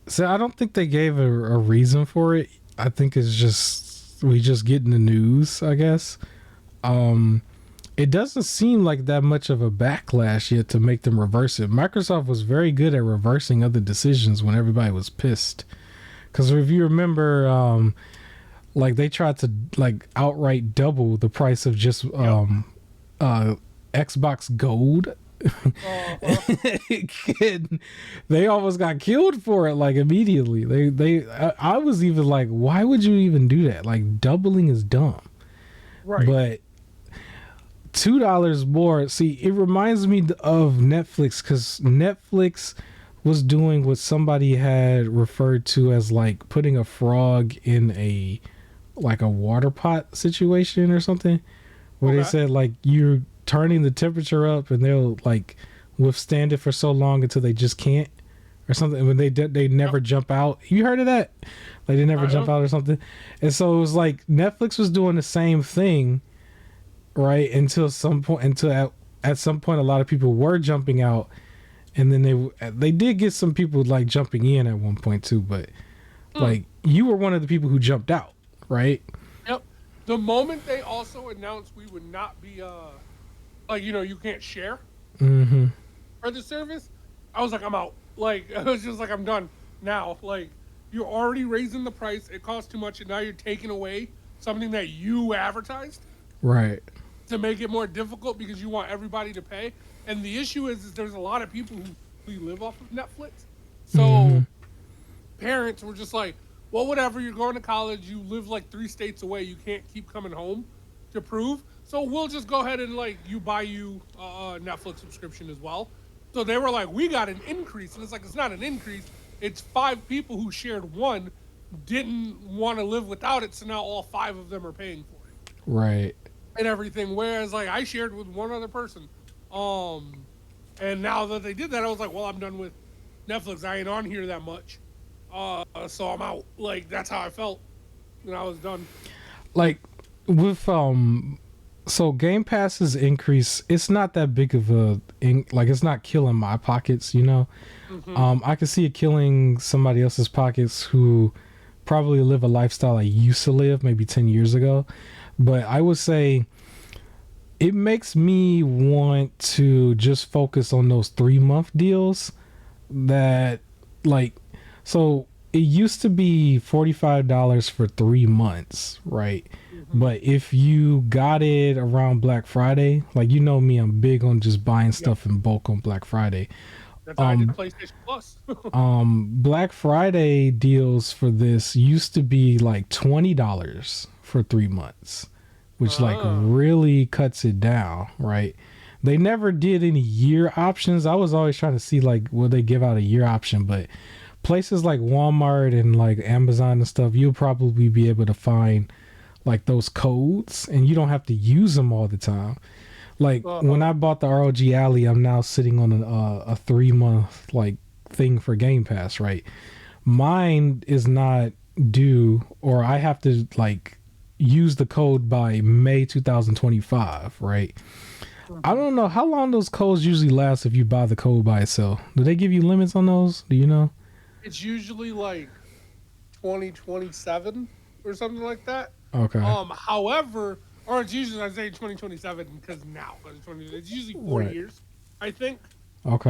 Speaker 1: So I don't think they gave a reason for it. I think it's just we just get in the news, I guess. It doesn't seem like that much of a backlash yet to make them reverse it. Microsoft was very good at reversing other decisions when everybody was pissed. Because if you remember, like they tried to like outright double the price of just Xbox Gold. They almost got killed for it like immediately. I was even like, why would you even do that? Like doubling is dumb.
Speaker 2: Right.
Speaker 1: But $2 more. See, it reminds me of Netflix, because Netflix was doing what somebody had referred to as like putting a frog in a water pot situation or something, where they said like you're turning the temperature up and they'll like withstand it for so long until they just can't, or something. When they never jump out. You heard of that? Like they never jump out or something. And so it was like Netflix was doing the same thing, right? Until at some point a lot of people were jumping out, and then they did get some people like jumping in at one point too. But like you were one of the people who jumped out, right?
Speaker 2: Yep. The moment they also announced we would not be you can't share for the service, I was like, I'm out. Like I was just like, I'm done now. Like you're already raising the price. It costs too much, and now you're taking away something that you advertised
Speaker 1: Right.
Speaker 2: to make it more difficult because you want everybody to pay. And the issue is there's a lot of people who we live off of Netflix.
Speaker 1: Mm-hmm.
Speaker 2: So parents were just like, well, whatever, you're going to college, you live like 3 states away, you can't keep coming home to prove. So we'll just go ahead and like you buy you a Netflix subscription as well. So they were like, we got an increase. And it's like, it's not an increase. It's 5 people who shared one, didn't want to live without it. So now all 5 of them are paying for it
Speaker 1: Right.
Speaker 2: and everything. Whereas like I shared with one other person. Um, and now that they did that, I was like, well, I'm done with Netflix. I ain't on here that much. So I'm out. Like that's how I felt when I was done.
Speaker 1: Like with so Game Pass's increase, it's not that big of like it's not killing my pockets, you know.
Speaker 2: Mm-hmm.
Speaker 1: I can see it killing somebody else's pockets who probably live a lifestyle I used to live maybe 10 years ago. But I would say it makes me want to just focus on those 3 month deals that like so it used to be $45 for 3 months, right?
Speaker 2: Mm-hmm.
Speaker 1: But if you got it around Black Friday, like you know me, I'm big on just buying
Speaker 2: Yep.
Speaker 1: stuff in bulk on Black Friday.
Speaker 2: That's how I did
Speaker 1: Um
Speaker 2: PlayStation Plus.
Speaker 1: Black Friday deals for this used to be like $20 for 3 months, which like
Speaker 2: Ah.
Speaker 1: really cuts it down, right? They never did any year options. I was always trying to see like will they give out a year option, but places like Walmart and like Amazon and stuff, you'll probably be able to find like those codes and you don't have to use them all the time. Like when
Speaker 2: Uh-huh.
Speaker 1: I bought the ROG Alley, I'm now sitting on a 3 month like thing for Game Pass, right? Mine is not due, or I have to like use the code by May 2025, right? I
Speaker 2: Mhm.
Speaker 1: don't know how long those codes usually last if you buy the code by itself. Do they give you limits on those? Do you know?
Speaker 2: It's usually like 2027 or something like that.
Speaker 1: Okay.
Speaker 2: However, or it's usually I say 2027 because now it's usually four
Speaker 1: Right.
Speaker 2: years, I think.
Speaker 1: Okay.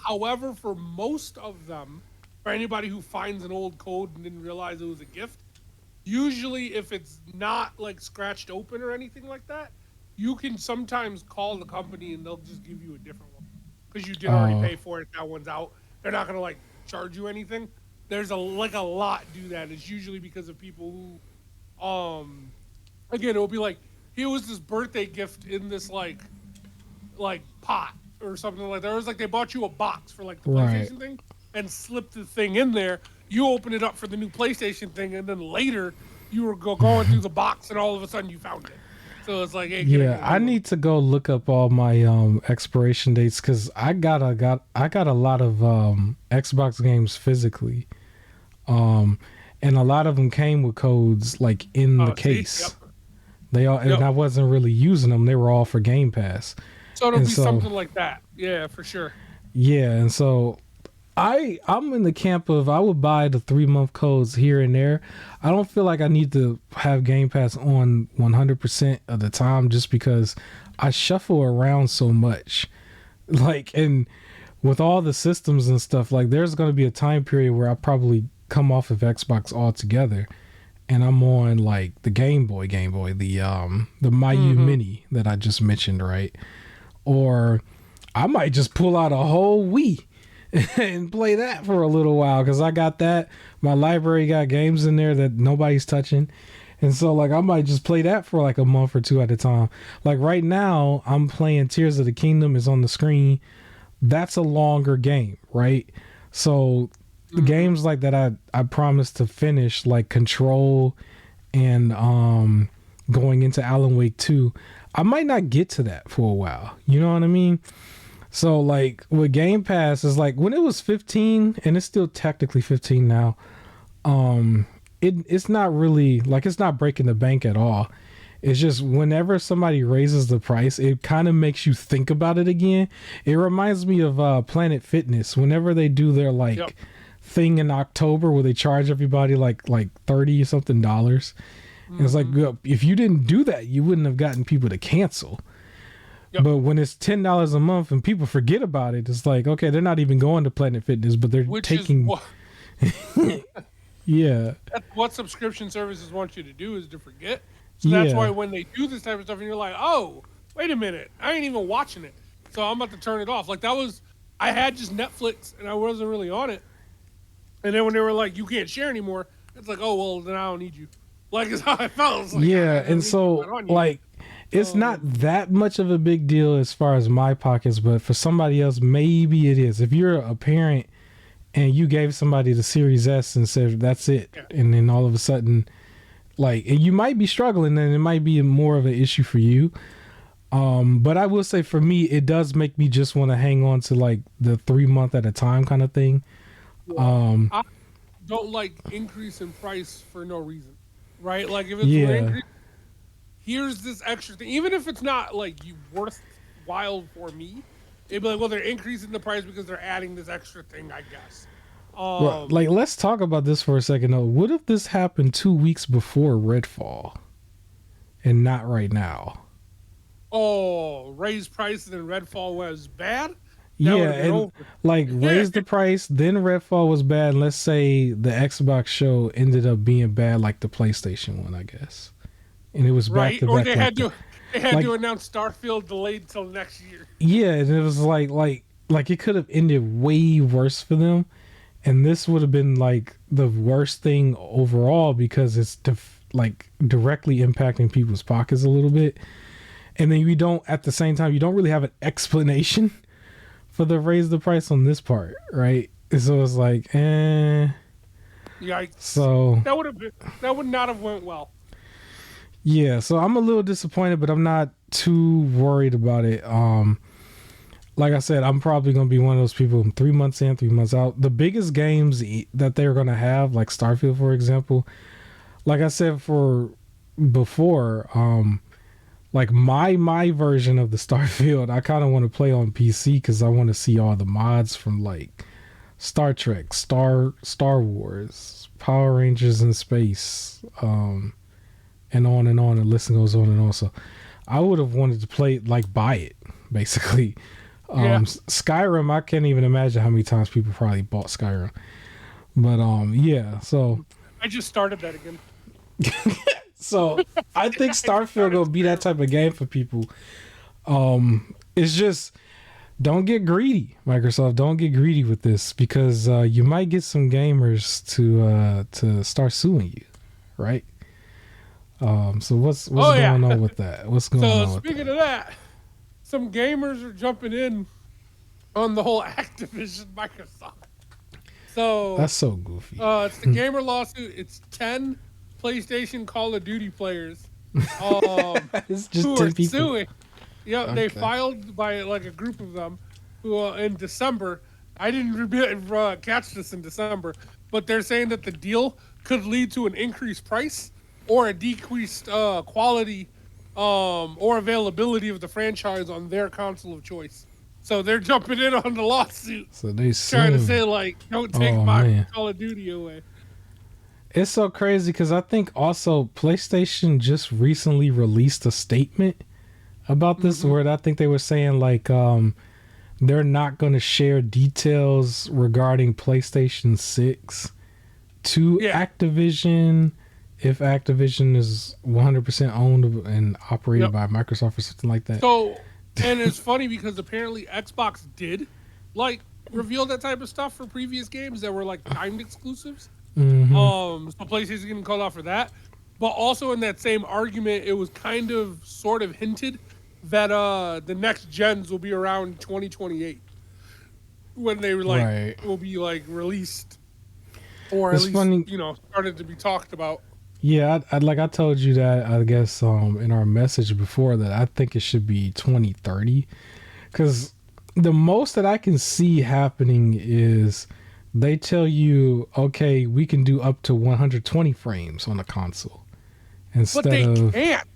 Speaker 2: However, for most of them, for anybody who finds an old code and didn't realize it was a gift, usually if it's not like scratched open or anything like that, you can sometimes call the company and they'll just give you a different one because you did already
Speaker 1: Oh,
Speaker 2: pay for it. That one's out. They're not gonna like charge you anything. There's a lot do that. It's usually because of people who, again, it'll be like here was this birthday gift in this like pot or something like that. It was like they bought you a box for like the
Speaker 1: right.
Speaker 2: PlayStation thing and slipped the thing in there. You open it up for the new PlayStation thing, and then later you were going through the box, and all of a sudden you found it. So it's like, hey, can I
Speaker 1: Yeah,
Speaker 2: get a
Speaker 1: I
Speaker 2: new one?
Speaker 1: need to go look up all my expiration dates because I got a lot of Xbox games physically, um, and a lot of them came with codes like in the
Speaker 2: See, yep,
Speaker 1: case. They all and
Speaker 2: yep.
Speaker 1: I wasn't really using them. They were all for Game Pass,
Speaker 2: So it'll
Speaker 1: and
Speaker 2: be
Speaker 1: so
Speaker 2: something like that. Yeah, for sure.
Speaker 1: yeah, and so I'm in the camp of I would buy the 3 month codes here and there. I don't feel like I need to have Game Pass on 100% of the time just because I shuffle around so much. Like and with all the systems and stuff, like there's going to be a time period where I probably come off of Xbox altogether and I'm on like the Game Boy, the Mayu
Speaker 2: Mm-hmm.
Speaker 1: Mini that I just mentioned, right? Or I might just pull out a whole Wii and play that for a little while because I got that. My library got games in there that nobody's touching. And so, like, I might just play that for like a month or two at a time. Like, right now, I'm playing Tears of the Kingdom, is on the screen. That's a longer game, right? So, the
Speaker 2: Mm-hmm.
Speaker 1: games like that, I promised to finish, like Control and going into Alan Wake 2. I might not get to that for a while. You know what I mean? So like with Game Pass is like when it was 15 and it's still technically 15 now. It's not really like it's not breaking the bank at all. It's just whenever somebody raises the price, it kind of makes you think about it again. It reminds me of Planet Fitness whenever they do their
Speaker 2: Yep.
Speaker 1: like thing in October where they charge everybody like 30 something dollars. And it's like
Speaker 2: Mm-hmm.
Speaker 1: if you didn't do that, you wouldn't have gotten people to cancel.
Speaker 2: Yep.
Speaker 1: But when it's $10 a month and people forget about it, it's like, okay, they're not even going to Planet Fitness, but they're
Speaker 2: Which is
Speaker 1: taking.
Speaker 2: what
Speaker 1: Yeah,
Speaker 2: that's what subscription services want you to do, is to forget. So that's why
Speaker 1: yeah,
Speaker 2: when they do this type of stuff, and you're like, oh, wait a minute, I ain't even watching it, so I'm about to turn it off. Like that was, I had just Netflix and I wasn't really on it, and then when they were like, you can't share anymore, it's like, oh well, then I don't need you. Like it's how I felt. It's like,
Speaker 1: yeah.
Speaker 2: I don't
Speaker 1: And
Speaker 2: need you, I'm
Speaker 1: so,
Speaker 2: not on you.
Speaker 1: like, it's not that much of a big deal as far as my pockets, but for somebody else, maybe it is. If you're a parent and you gave somebody the Series S and said that's it,
Speaker 2: Yeah.
Speaker 1: and then all of a sudden, like, you might be struggling, and it might be more of an issue for you. But I will say for me, it does make me just want to hang on to like the 3 month at a time kind of thing.
Speaker 2: I don't like increase in price for no reason, right? Like if it's
Speaker 1: Yeah,
Speaker 2: increase, here's this extra thing, even if it's not like you worthwhile for me, it'd be like, well, they're increasing the price because they're adding this extra thing, I guess.
Speaker 1: well, like, let's talk about this for a second though. What if this happened 2 weeks before Redfall and not right now?
Speaker 2: Oh, raised price and then Redfall was bad. That would
Speaker 1: Yeah,
Speaker 2: have been
Speaker 1: and
Speaker 2: over.
Speaker 1: like raise the price, then Redfall was bad. Let's say the Xbox show ended up being bad, like the PlayStation one, I guess, and it was back
Speaker 2: Right?
Speaker 1: to
Speaker 2: Or
Speaker 1: back like that.
Speaker 2: they had
Speaker 1: Like,
Speaker 2: to announce Starfield delayed till next year.
Speaker 1: yeah, and it was like it could have ended way worse for them, and this would have been like the worst thing overall because it's like directly impacting people's pockets a little bit, and then you don't at the same time you don't really have an explanation for the raise the price on this part, right? So it's like,
Speaker 2: Yikes.
Speaker 1: So
Speaker 2: That would not have went well.
Speaker 1: yeah, so I'm a little disappointed, but I'm not too worried about it. Like I said, I'm probably gonna be one of those people 3 months in, 3 months out. The biggest games that they're gonna have, like Starfield, for example, like I said for before, like my version of the Starfield, I kind of want to play on PC because I want to see all the mods from like Star Trek, Star Wars, Power Rangers in space, and on and on. The list goes on and on. So I would have wanted to play like buy it basically.
Speaker 2: Yeah.
Speaker 1: Skyrim, I can't even imagine how many times people probably bought Skyrim. But yeah, so
Speaker 2: I just started that again.
Speaker 1: so I think Starfield gonna be that type of game for people. It's just don't get greedy, Microsoft. Don't get greedy with this because you might get some gamers to start suing you, right? So what's going on with that? What's going on with that?
Speaker 2: Speaking of that, some gamers are jumping in on the whole Activision Microsoft. So
Speaker 1: That's so goofy.
Speaker 2: It's the gamer lawsuit. It's 10 PlayStation Call of Duty players
Speaker 1: It's just
Speaker 2: who
Speaker 1: 10
Speaker 2: are
Speaker 1: people.
Speaker 2: suing. Yeah,
Speaker 1: Okay.
Speaker 2: they filed by like a group of them who in December. I didn't catch this in December, but they're saying that the deal could lead to an increased price or a decreased quality or availability of the franchise on their console of choice. So they're jumping in on the lawsuit,
Speaker 1: So they
Speaker 2: trying to
Speaker 1: suing.
Speaker 2: say like, "Don't take
Speaker 1: Oh,
Speaker 2: my
Speaker 1: man.
Speaker 2: Call of Duty away."
Speaker 1: It's so crazy because I think also PlayStation just recently released a statement about this where I think they were saying like they're not going to share details regarding PlayStation 6 to
Speaker 2: Yeah.
Speaker 1: Activision if Activision is 100% owned and operated
Speaker 2: Yep.
Speaker 1: by Microsoft or something like that.
Speaker 2: So, and it's funny because apparently Xbox did like reveal that type of stuff for previous games that were like timed exclusives. So PlayStation's getting called out for that. But also in that same argument, it was kind of sort of hinted that the next gens will be around 2028 when they were like
Speaker 1: Right.
Speaker 2: will be like released or
Speaker 1: It's
Speaker 2: at least
Speaker 1: funny.
Speaker 2: started to be talked about.
Speaker 1: Yeah, I told you that I guess in our message before that I think it should be 2030 because the most that I can see happening is they tell you, okay, we can do up to 120 frames on a console instead
Speaker 2: But they
Speaker 1: of
Speaker 2: can't.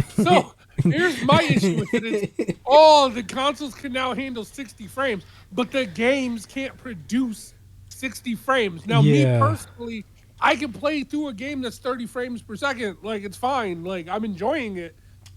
Speaker 2: So here's my issue with it is, oh, the consoles can now handle 60 frames, but the games can't produce 60 frames. Now, me
Speaker 1: Yeah.
Speaker 2: personally, I can play through a game that's 30 frames per second. Like, it's fine. Like, I'm enjoying it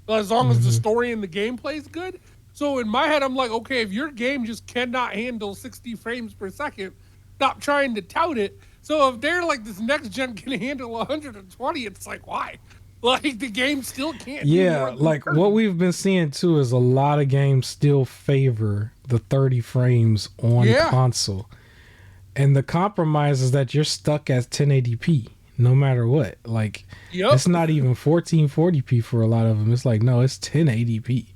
Speaker 2: as long as the story and the gameplay is good. So in my head, I'm like, okay, if your game just cannot handle 60 frames per second, stop trying to tout it. So if they're like this next gen can handle 120, it's like why? Like the game still can't do more
Speaker 1: Yeah,
Speaker 2: than
Speaker 1: like what
Speaker 2: 30.
Speaker 1: we've been seeing too is a lot of games still favor the 30 frames on
Speaker 2: Yeah.
Speaker 1: console. And the compromise is that you're stuck at 1080p no matter what. Like
Speaker 2: Yep.
Speaker 1: it's not even 1440p for a lot of them. It's like no, it's 1080p.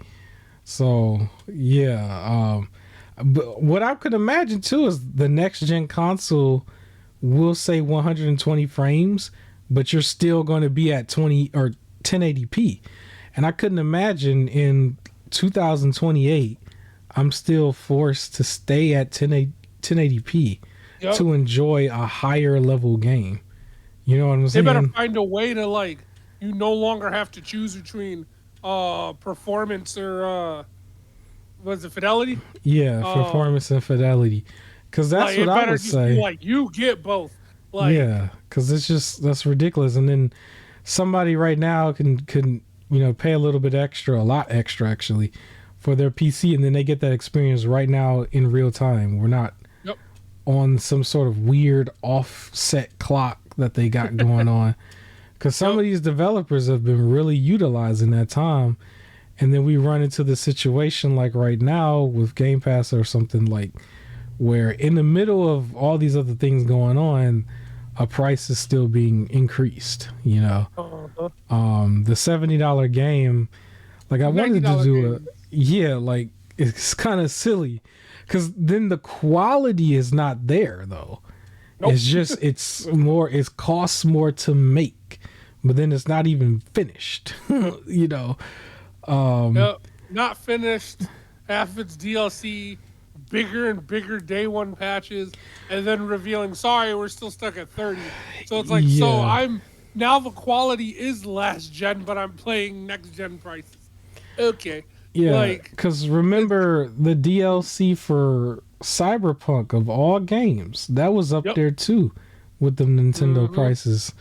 Speaker 1: So yeah, but what I could imagine too is the next gen console will say 120 frames, but you're still going to be at 20 or 1080p. And I couldn't imagine in 2028 I'm still forced to stay at 1080p
Speaker 2: Yep.
Speaker 1: to enjoy a higher level game. You know what I'm
Speaker 2: They better
Speaker 1: saying?
Speaker 2: find a way to like you no longer have to choose between performance or was it fidelity?
Speaker 1: Yeah,
Speaker 2: Um
Speaker 1: performance and fidelity. Cuz that's
Speaker 2: like
Speaker 1: what
Speaker 2: it
Speaker 1: I
Speaker 2: better
Speaker 1: would
Speaker 2: just be
Speaker 1: say.
Speaker 2: like you get both. Like
Speaker 1: Yeah, cuz it's just that's ridiculous. And then somebody right now can pay a little bit extra, a lot extra actually, for their PC, and then they get that experience right now in real time. We're not
Speaker 2: yep.
Speaker 1: on some sort of weird offset clock that they got going on. Because some
Speaker 2: Yep.
Speaker 1: of these developers have been really utilizing that time, and then we run into the situation like right now with Game Pass or something like where in the middle of all these other things going on, a price is still being increased.
Speaker 2: Uh-huh.
Speaker 1: The $70 game, like I wanted to
Speaker 2: $90
Speaker 1: do a,
Speaker 2: games.
Speaker 1: yeah, like it's kind of silly because then the quality is not there though.
Speaker 2: Nope.
Speaker 1: It's just it costs more to make, but then it's not even finished. you know. Um
Speaker 2: Yep. Not finished. Half its DLC, bigger and bigger day one patches, and then revealing, sorry, we're still stuck at 30. So it's like, so
Speaker 1: yeah.
Speaker 2: I'm now the quality is last gen, but I'm playing next gen prices. Okay.
Speaker 1: Yeah,
Speaker 2: Like
Speaker 1: cuz
Speaker 2: it's
Speaker 1: remember the DLC for Cyberpunk of all games, that was up
Speaker 2: yep.
Speaker 1: there too with the Nintendo
Speaker 2: Mm-hmm.
Speaker 1: prices.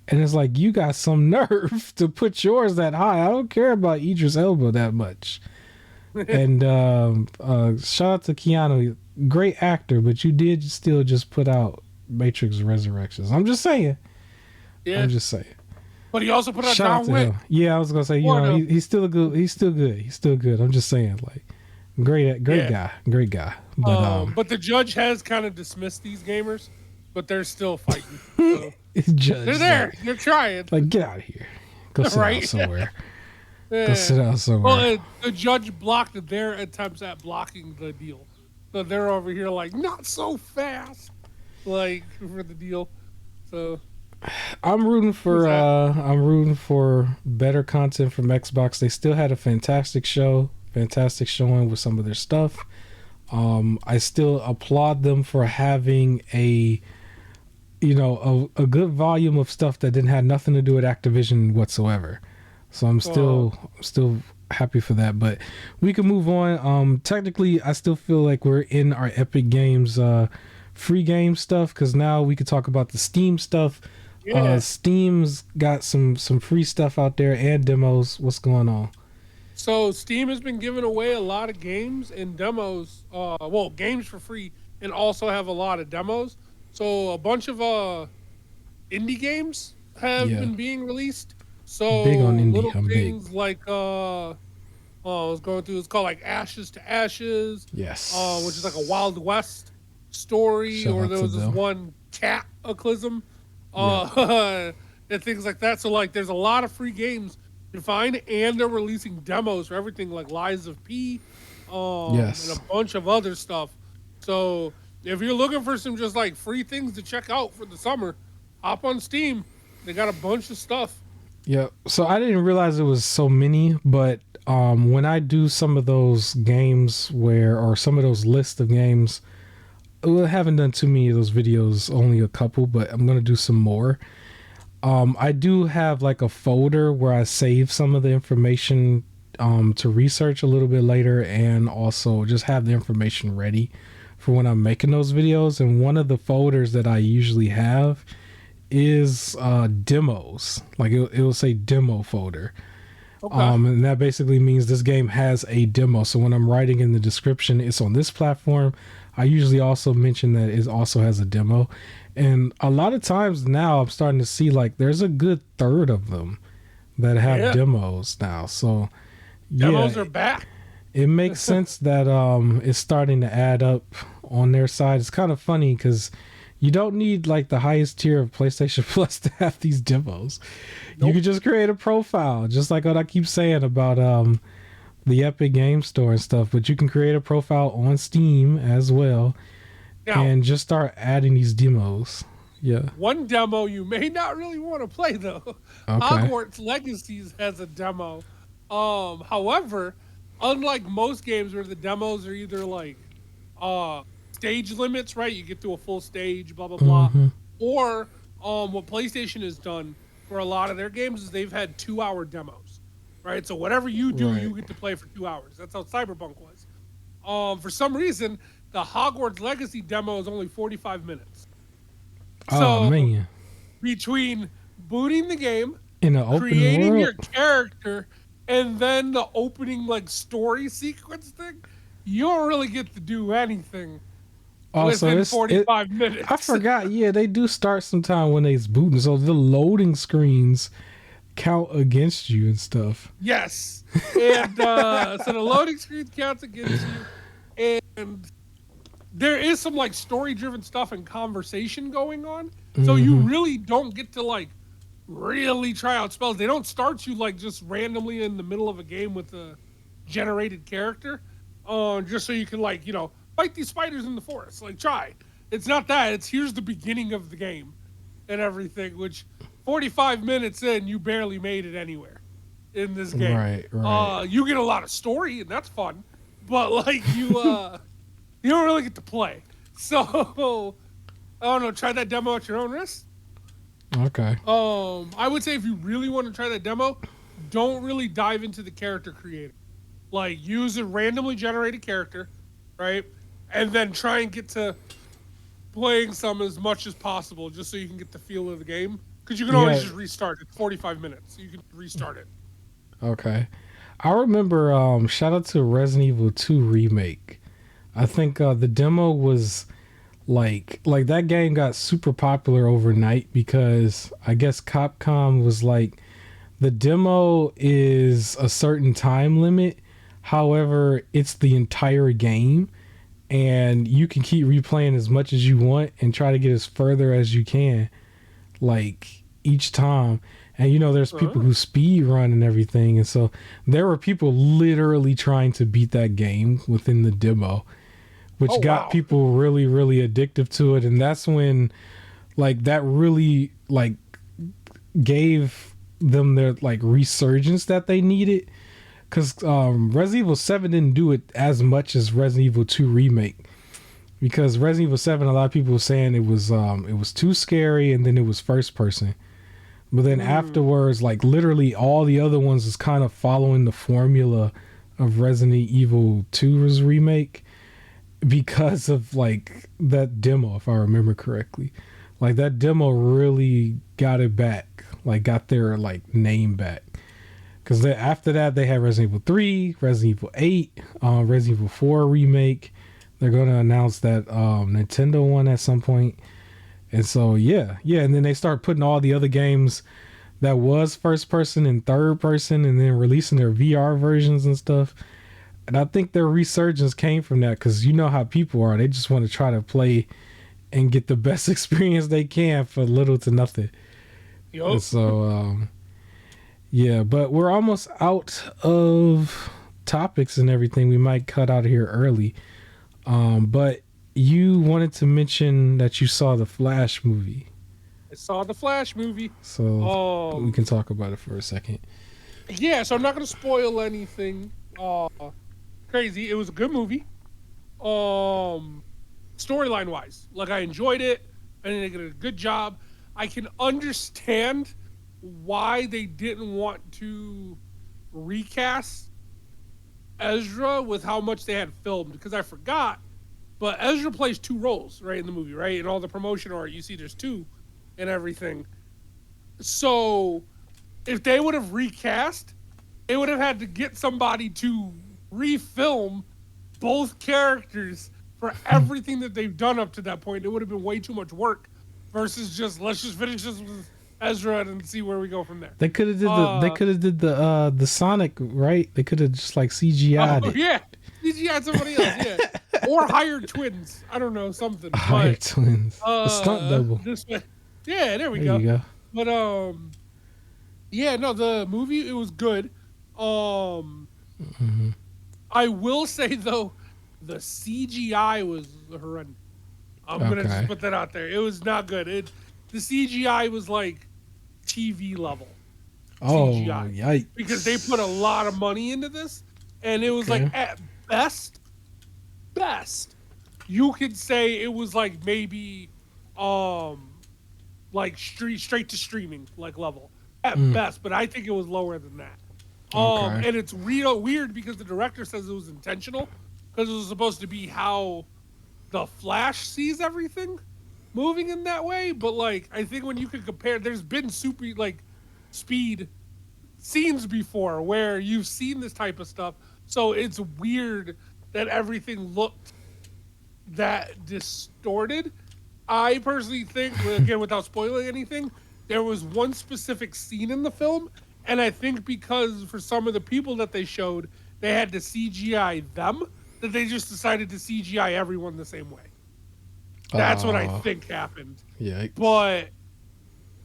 Speaker 1: And it's like you got some nerve to put yours that high. I don't care about Idris Elba that much. And shout out to Keanu, great actor, but you did still just put out Matrix Resurrections. I'm just saying.
Speaker 2: Yeah.
Speaker 1: I'm just saying.
Speaker 2: But he also put out
Speaker 1: Shout out
Speaker 2: John
Speaker 1: to
Speaker 2: Wick.
Speaker 1: him. Yeah, I was gonna say,
Speaker 2: Or no.
Speaker 1: he's still a good. He's still good. He's still good. I'm just saying, like, great
Speaker 2: Yeah.
Speaker 1: guy, great guy. But
Speaker 2: But the judge has kind of dismissed these gamers, but they're still fighting. So
Speaker 1: it's
Speaker 2: they're
Speaker 1: judged
Speaker 2: there. They're trying.
Speaker 1: like get out of here. Go sit down
Speaker 2: Right?
Speaker 1: somewhere. Go
Speaker 2: Yeah.
Speaker 1: sit down
Speaker 2: Well,
Speaker 1: somewhere.
Speaker 2: the judge blocked their attempts at blocking the deal. So they're over here like, not so fast, like for the deal. So who's that?
Speaker 1: I'm rooting for better content from Xbox. They still had a fantastic show, fantastic showing with some of their stuff. I still applaud them for having a good volume of stuff that didn't have nothing to do with Activision whatsoever. So I'm
Speaker 2: Uh,
Speaker 1: still happy for that. But we can move on. Technically, I still feel like we're in our Epic Games free game stuff because now we could talk about the Steam stuff.
Speaker 2: yeah.
Speaker 1: Steam's got some free stuff out there and demos. What's going on?
Speaker 2: So Steam has been giving away a lot of games and demos. Well, games for free, and also have a lot of demos. So a bunch of indie games have
Speaker 1: Yeah,
Speaker 2: been being released. So
Speaker 1: big on indie.
Speaker 2: little
Speaker 1: I'm big.
Speaker 2: things like I was going through. It's called like Ashes to Ashes, which is like a
Speaker 1: Yes.
Speaker 2: Wild West story.
Speaker 1: Shout
Speaker 2: Or
Speaker 1: out
Speaker 2: there
Speaker 1: to
Speaker 2: was this
Speaker 1: them.
Speaker 2: one Cataclysm,
Speaker 1: Yeah.
Speaker 2: and things like that. So like, there's a lot of free games to find, and they're releasing demos for everything like Lies of P, and
Speaker 1: Yes.
Speaker 2: a bunch of other stuff. So if you're looking for some just like free things to check out for the summer, hop on Steam. They got a bunch of stuff.
Speaker 1: Yeah. So I didn't realize it was so many, but when I do some of those games or some of those lists of games, I haven't done too many of those videos, only a couple, but I'm gonna do some more. I do have like a folder where I save some of the information to research a little bit later, and also just have the information ready for when I'm making those videos. And one of the folders that I usually have is demos. Like it will say demo folder.
Speaker 2: Okay.
Speaker 1: And that basically means this game has a demo. So when I'm writing in the description, it's on this platform. I usually also mention that it also has a demo. And a lot of times now I'm starting to see like there's a good third of them that have
Speaker 2: Yeah.
Speaker 1: demos now. So
Speaker 2: Demos
Speaker 1: yeah,
Speaker 2: are back.
Speaker 1: it makes sense that it's starting to add up on their side. It's kind of funny because you don't need like the highest tier of PlayStation Plus to have these demos. You
Speaker 2: Nope.
Speaker 1: could just create a profile, just like what I keep saying about the Epic Game Store and stuff. But you can create a profile on Steam as well,
Speaker 2: Now,
Speaker 1: and just start adding these demos. Yeah.
Speaker 2: one demo you may not really want to play though.
Speaker 1: Okay.
Speaker 2: Hogwarts Legacies has a demo. However, unlike most games where the demos are either like uh stage limits, right? You get to a full stage, blah blah blah.
Speaker 1: Mm-hmm.
Speaker 2: Or what PlayStation has done for a lot of their games is they've had 2 hour demos. Right? So whatever you do,
Speaker 1: Right.
Speaker 2: you get to play for 2 hours. That's how Cyberpunk was. For some reason, the Hogwarts Legacy demo is only 45 minutes.
Speaker 1: Oh
Speaker 2: So
Speaker 1: man.
Speaker 2: between booting the game,
Speaker 1: In an open
Speaker 2: creating
Speaker 1: world.
Speaker 2: your character, and then the opening like story sequence thing, you don't really get to do anything
Speaker 1: Also,
Speaker 2: within
Speaker 1: it.
Speaker 2: 45 minutes.
Speaker 1: I forgot. Yeah, they do start sometime when they's booting, so the loading screens count against you and stuff.
Speaker 2: Yes. And so the loading screen counts against you. And there is some like story driven stuff and conversation going on. So you
Speaker 1: Mm-hmm.
Speaker 2: really don't get to like really try out spells. They don't start you like just randomly in the middle of a game with a generated character. Just so you can like, fight these spiders in the forest. Like try. It's not that. It's here's the beginning of the game and everything, which 45 minutes in, you barely made it anywhere in this game.
Speaker 1: Right. Right.
Speaker 2: You get a lot of story and that's fun, but like you don't really get to play. So I don't know, try that demo at your own risk.
Speaker 1: Okay.
Speaker 2: I would say if you really want to try that demo, don't really dive into the character creator. Like use a randomly generated character, right? And then try and get to playing some as much as possible just so you can get the feel of the game. Because you can always
Speaker 1: Yeah.
Speaker 2: just restart it. 45 minutes. You can restart it.
Speaker 1: Okay. I remember. Shout out to Resident Evil 2 remake. I think the demo was like that game got super popular overnight because I guess Capcom was like the demo is a certain time limit. However, it's the entire game and you can keep replaying as much as you want and try to get as further as you can like each time. And there's people who speed run and everything, and so there were people literally trying to beat that game within the demo, which
Speaker 2: Oh,
Speaker 1: got
Speaker 2: wow.
Speaker 1: people really really addictive to it. And that's when like that really like gave them their like resurgence that they needed, because Resident Evil 7 didn't do it as much as Resident Evil 2 remake, because Resident Evil 7 a lot of people were saying it was too scary and then it was first person. But then afterwards, like literally all the other ones is kind of following the formula of Resident Evil 2's remake because of like that demo, if I remember correctly. Like that demo really got it back, like got their like name back. Because after that, they had Resident Evil 3, Resident Evil 8, Resident Evil 4 remake. They're going to announce that Nintendo one at some point. And so, yeah. And then they start putting all the other games that was first person and third person and then releasing their VR versions and stuff. And I think their resurgence came from that because you know how people are. They just want to try to play and get the best experience they can for little to nothing.
Speaker 2: Yup.
Speaker 1: And so, yeah, but we're almost out of topics and everything. We might cut out of here early. But you wanted to mention that you saw the Flash movie.
Speaker 2: I saw the Flash movie.
Speaker 1: So we can talk about it for a second.
Speaker 2: Yeah, so I'm not going to spoil anything crazy. It was a good movie. Storyline wise, like I enjoyed it. I think they did a good job. I can understand why they didn't want to recast Ezra with how much they had filmed, because I forgot, but Ezra plays two roles, right, in the movie, right? In all the promotion art, you see there's two and everything. So if they would have recast, they would have had to get somebody to refilm both characters for everything that they've done up to that point. It would have been way too much work versus just let's just finish this with Ezra and see where we go from there.
Speaker 1: They could have did the Sonic, right? They could have just like CGI'd it.
Speaker 2: Yeah, CGI'd somebody else, yeah, or hired twins. I don't know, something.
Speaker 1: Hired twins, a stunt double.
Speaker 2: This way, yeah, there we
Speaker 1: There you go.
Speaker 2: But yeah, no, the movie, it was good. I will say though, the CGI was horrendous. I'm gonna just put that out there. It was not good. The CGI was like TV level. CGI.
Speaker 1: Yikes!
Speaker 2: Because they put a lot of money into this, and it was like at best, you could say it was like maybe, like straight to streaming like level at best. But I think it was lower than that. And it's real weird because the director says it was intentional because it was supposed to be how the Flash sees everything moving in that way. But like, I think when you can compare, there's been super like speed scenes before where you've seen this type of stuff. So it's weird that everything looked that distorted. I personally think, again, without spoiling anything, there was one specific scene in the film, and I think because for some of the people that they showed, they had to CGI them, that they just decided to CGI everyone the same way. That's what I think happened.
Speaker 1: Yeah.
Speaker 2: But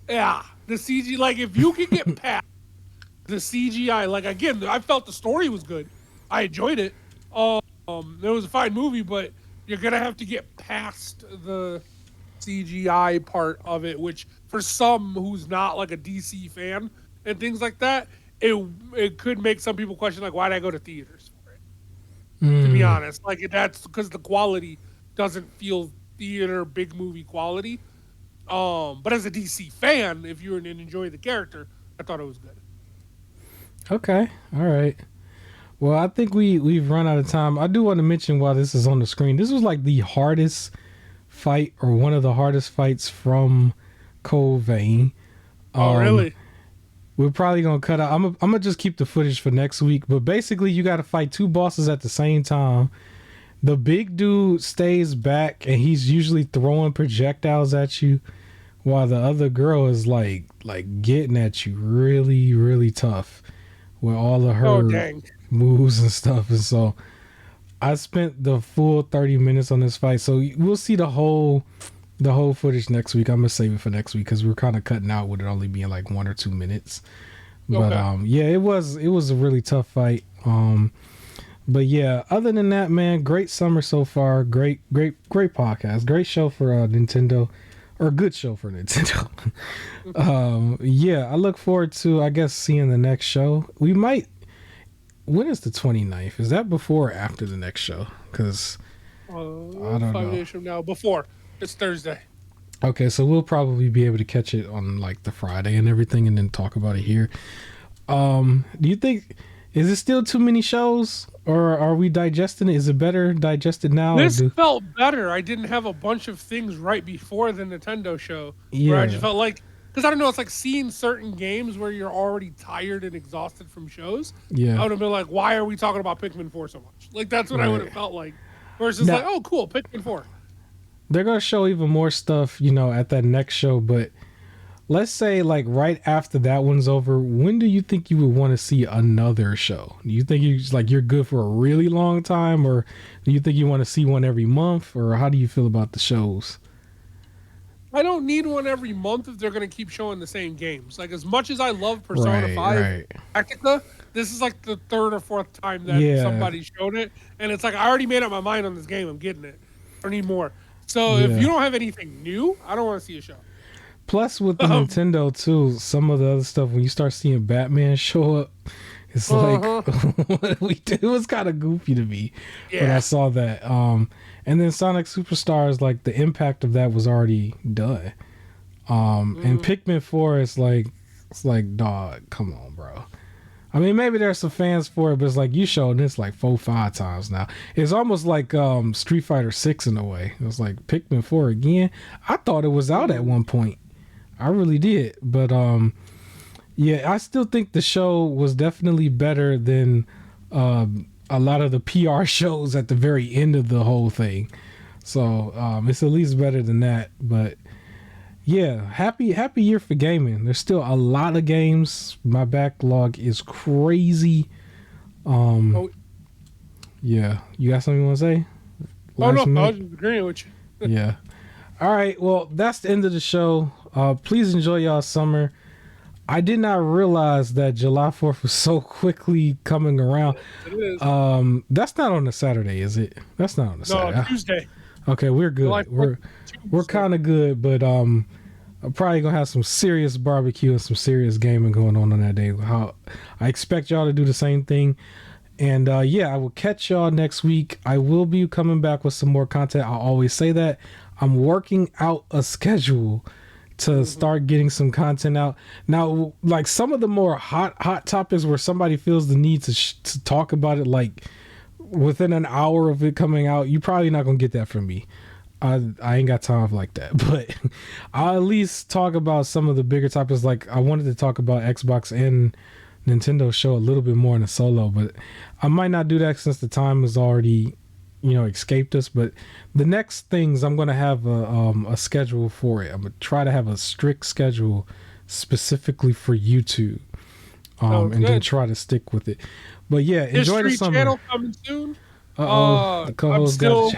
Speaker 2: yeah, the CG, like if you can get past the CGI, like again, I felt the story was good. I enjoyed it. It was a fine movie, but you're gonna have to get past the CGI part of it, which for some who's not like a DC fan and things like that, it could make some people question like, why did I go to theaters for it? To be honest, like that's because the quality doesn't feel theater big movie quality. But as a DC fan, if you enjoy the character, I thought it was good.
Speaker 1: Okay, all right. Well, I think we've run out of time. I do want to mention while this is on the screen, this was like the hardest fight or one of the hardest fights from Cold Vein.
Speaker 2: Oh, really?
Speaker 1: We're probably gonna cut out. I'm gonna just keep the footage for next week. But basically, you got to fight two bosses at the same time. The big dude stays back, and he's usually throwing projectiles at you, while the other girl is like getting at you really, really tough with all of her moves and stuff. And so I spent the full 30 minutes on this fight. So we'll see the whole footage next week. I'm gonna save it for next week because we're kind of cutting out with it only being like 1 or 2 minutes. But yeah, it was a really tough fight. But yeah, other than that, man, great summer so far. Great podcast. Great show for Nintendo, or a good show for Nintendo. Yeah, I look forward to, I guess, seeing the next show. We might. When is the 29th? Is that before or after the next show? Because I don't know.
Speaker 2: 5 days from now. Before. It's Thursday.
Speaker 1: Okay, so we'll probably be able to catch it on like the Friday and everything, and then talk about it here. Do you think? Is it still too many shows, or are we digesting it? Is it better digested now?
Speaker 2: This felt better. I didn't have a bunch of things right before the Nintendo show.
Speaker 1: Yeah.
Speaker 2: Where I just felt like, because I don't know, it's like seeing certain games where you're already tired and exhausted from shows.
Speaker 1: Yeah.
Speaker 2: I would have been like, why are we talking about Pikmin 4 so much? Like, that's what I would have felt like. Versus like, oh, cool, Pikmin 4.
Speaker 1: They're going to show even more stuff, at that next show, but let's say like right after that one's over, when do you think you would want to see another show? Do you think you're good for a really long time, or do you think you want to see one every month, or how do you feel about the shows?
Speaker 2: I don't need one every month if they're going to keep showing the same games. Like, as much as I love Persona 5 Tactica, this is like the third or fourth time that somebody showed it, and it's like, I already made up my mind on this game. I'm getting it. I need more. So if you don't have anything new, I don't want to see a show.
Speaker 1: Plus, with the Nintendo too, some of the other stuff, when you start seeing Batman show up, it's like, what do we do? It was kind of goofy to me when I saw that. And then Sonic Superstars, like the impact of that was already done. And Pikmin 4 is like, dog, come on, bro. I mean, maybe there's some fans for it, but it's like you showed this like 4-5 times now. It's almost like Street Fighter 6 in a way. It was like Pikmin 4 again. I thought it was out at one point. I really did. But Yeah, I still think the show was definitely better than a lot of the PR shows at the very end of the whole thing. So it's at least better than that. But yeah, happy year for gaming. There's still a lot of games. My backlog is crazy.
Speaker 2: Oh,
Speaker 1: Yeah, you got something you want to say?
Speaker 2: oh no,
Speaker 1: Last
Speaker 2: I
Speaker 1: minute?
Speaker 2: was just agreeing with you.
Speaker 1: Yeah. All right. Well, that's the end of the show. Please enjoy y'all summer. I did not realize that July 4th was so quickly coming around.
Speaker 2: It is.
Speaker 1: That's not on a Saturday, is it? That's not on a
Speaker 2: No,
Speaker 1: Saturday.
Speaker 2: Tuesday.
Speaker 1: Okay, we're
Speaker 2: July
Speaker 1: good.
Speaker 2: 4th,
Speaker 1: We're
Speaker 2: Tuesday.
Speaker 1: kind of good, but I'm probably gonna have some serious barbecue and some serious gaming going on that day. How I expect y'all to do the same thing. And yeah, I will catch y'all next week. I will be coming back with some more content. I'll always say that. I'm working out a schedule to start getting some content out. Now, like some of the more hot topics where somebody feels the need to talk about it, like within an hour of it coming out, you're probably not gonna get that from me. I ain't got time like that, but I'll at least talk about some of the bigger topics. Like I wanted to talk about Xbox and Nintendo show a little bit more in a solo, but I might not do that since the time has already, escaped us. But the next things I'm gonna have a schedule for it. I'm gonna try to have a strict schedule specifically for YouTube,
Speaker 2: Sounds
Speaker 1: and then
Speaker 2: good.
Speaker 1: try to stick with it. But yeah, enjoy the
Speaker 2: History
Speaker 1: summer.
Speaker 2: channel coming soon.
Speaker 1: The
Speaker 2: I'm
Speaker 1: co-host got
Speaker 2: still
Speaker 1: a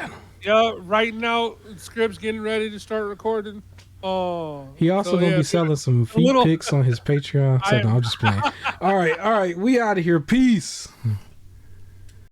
Speaker 1: channel.
Speaker 2: writing out scripts, getting ready to start recording.
Speaker 1: He also gonna be selling some feet
Speaker 2: little-
Speaker 1: pics on his Patreon. So no, I'm just playing. All right, we out of here. Peace.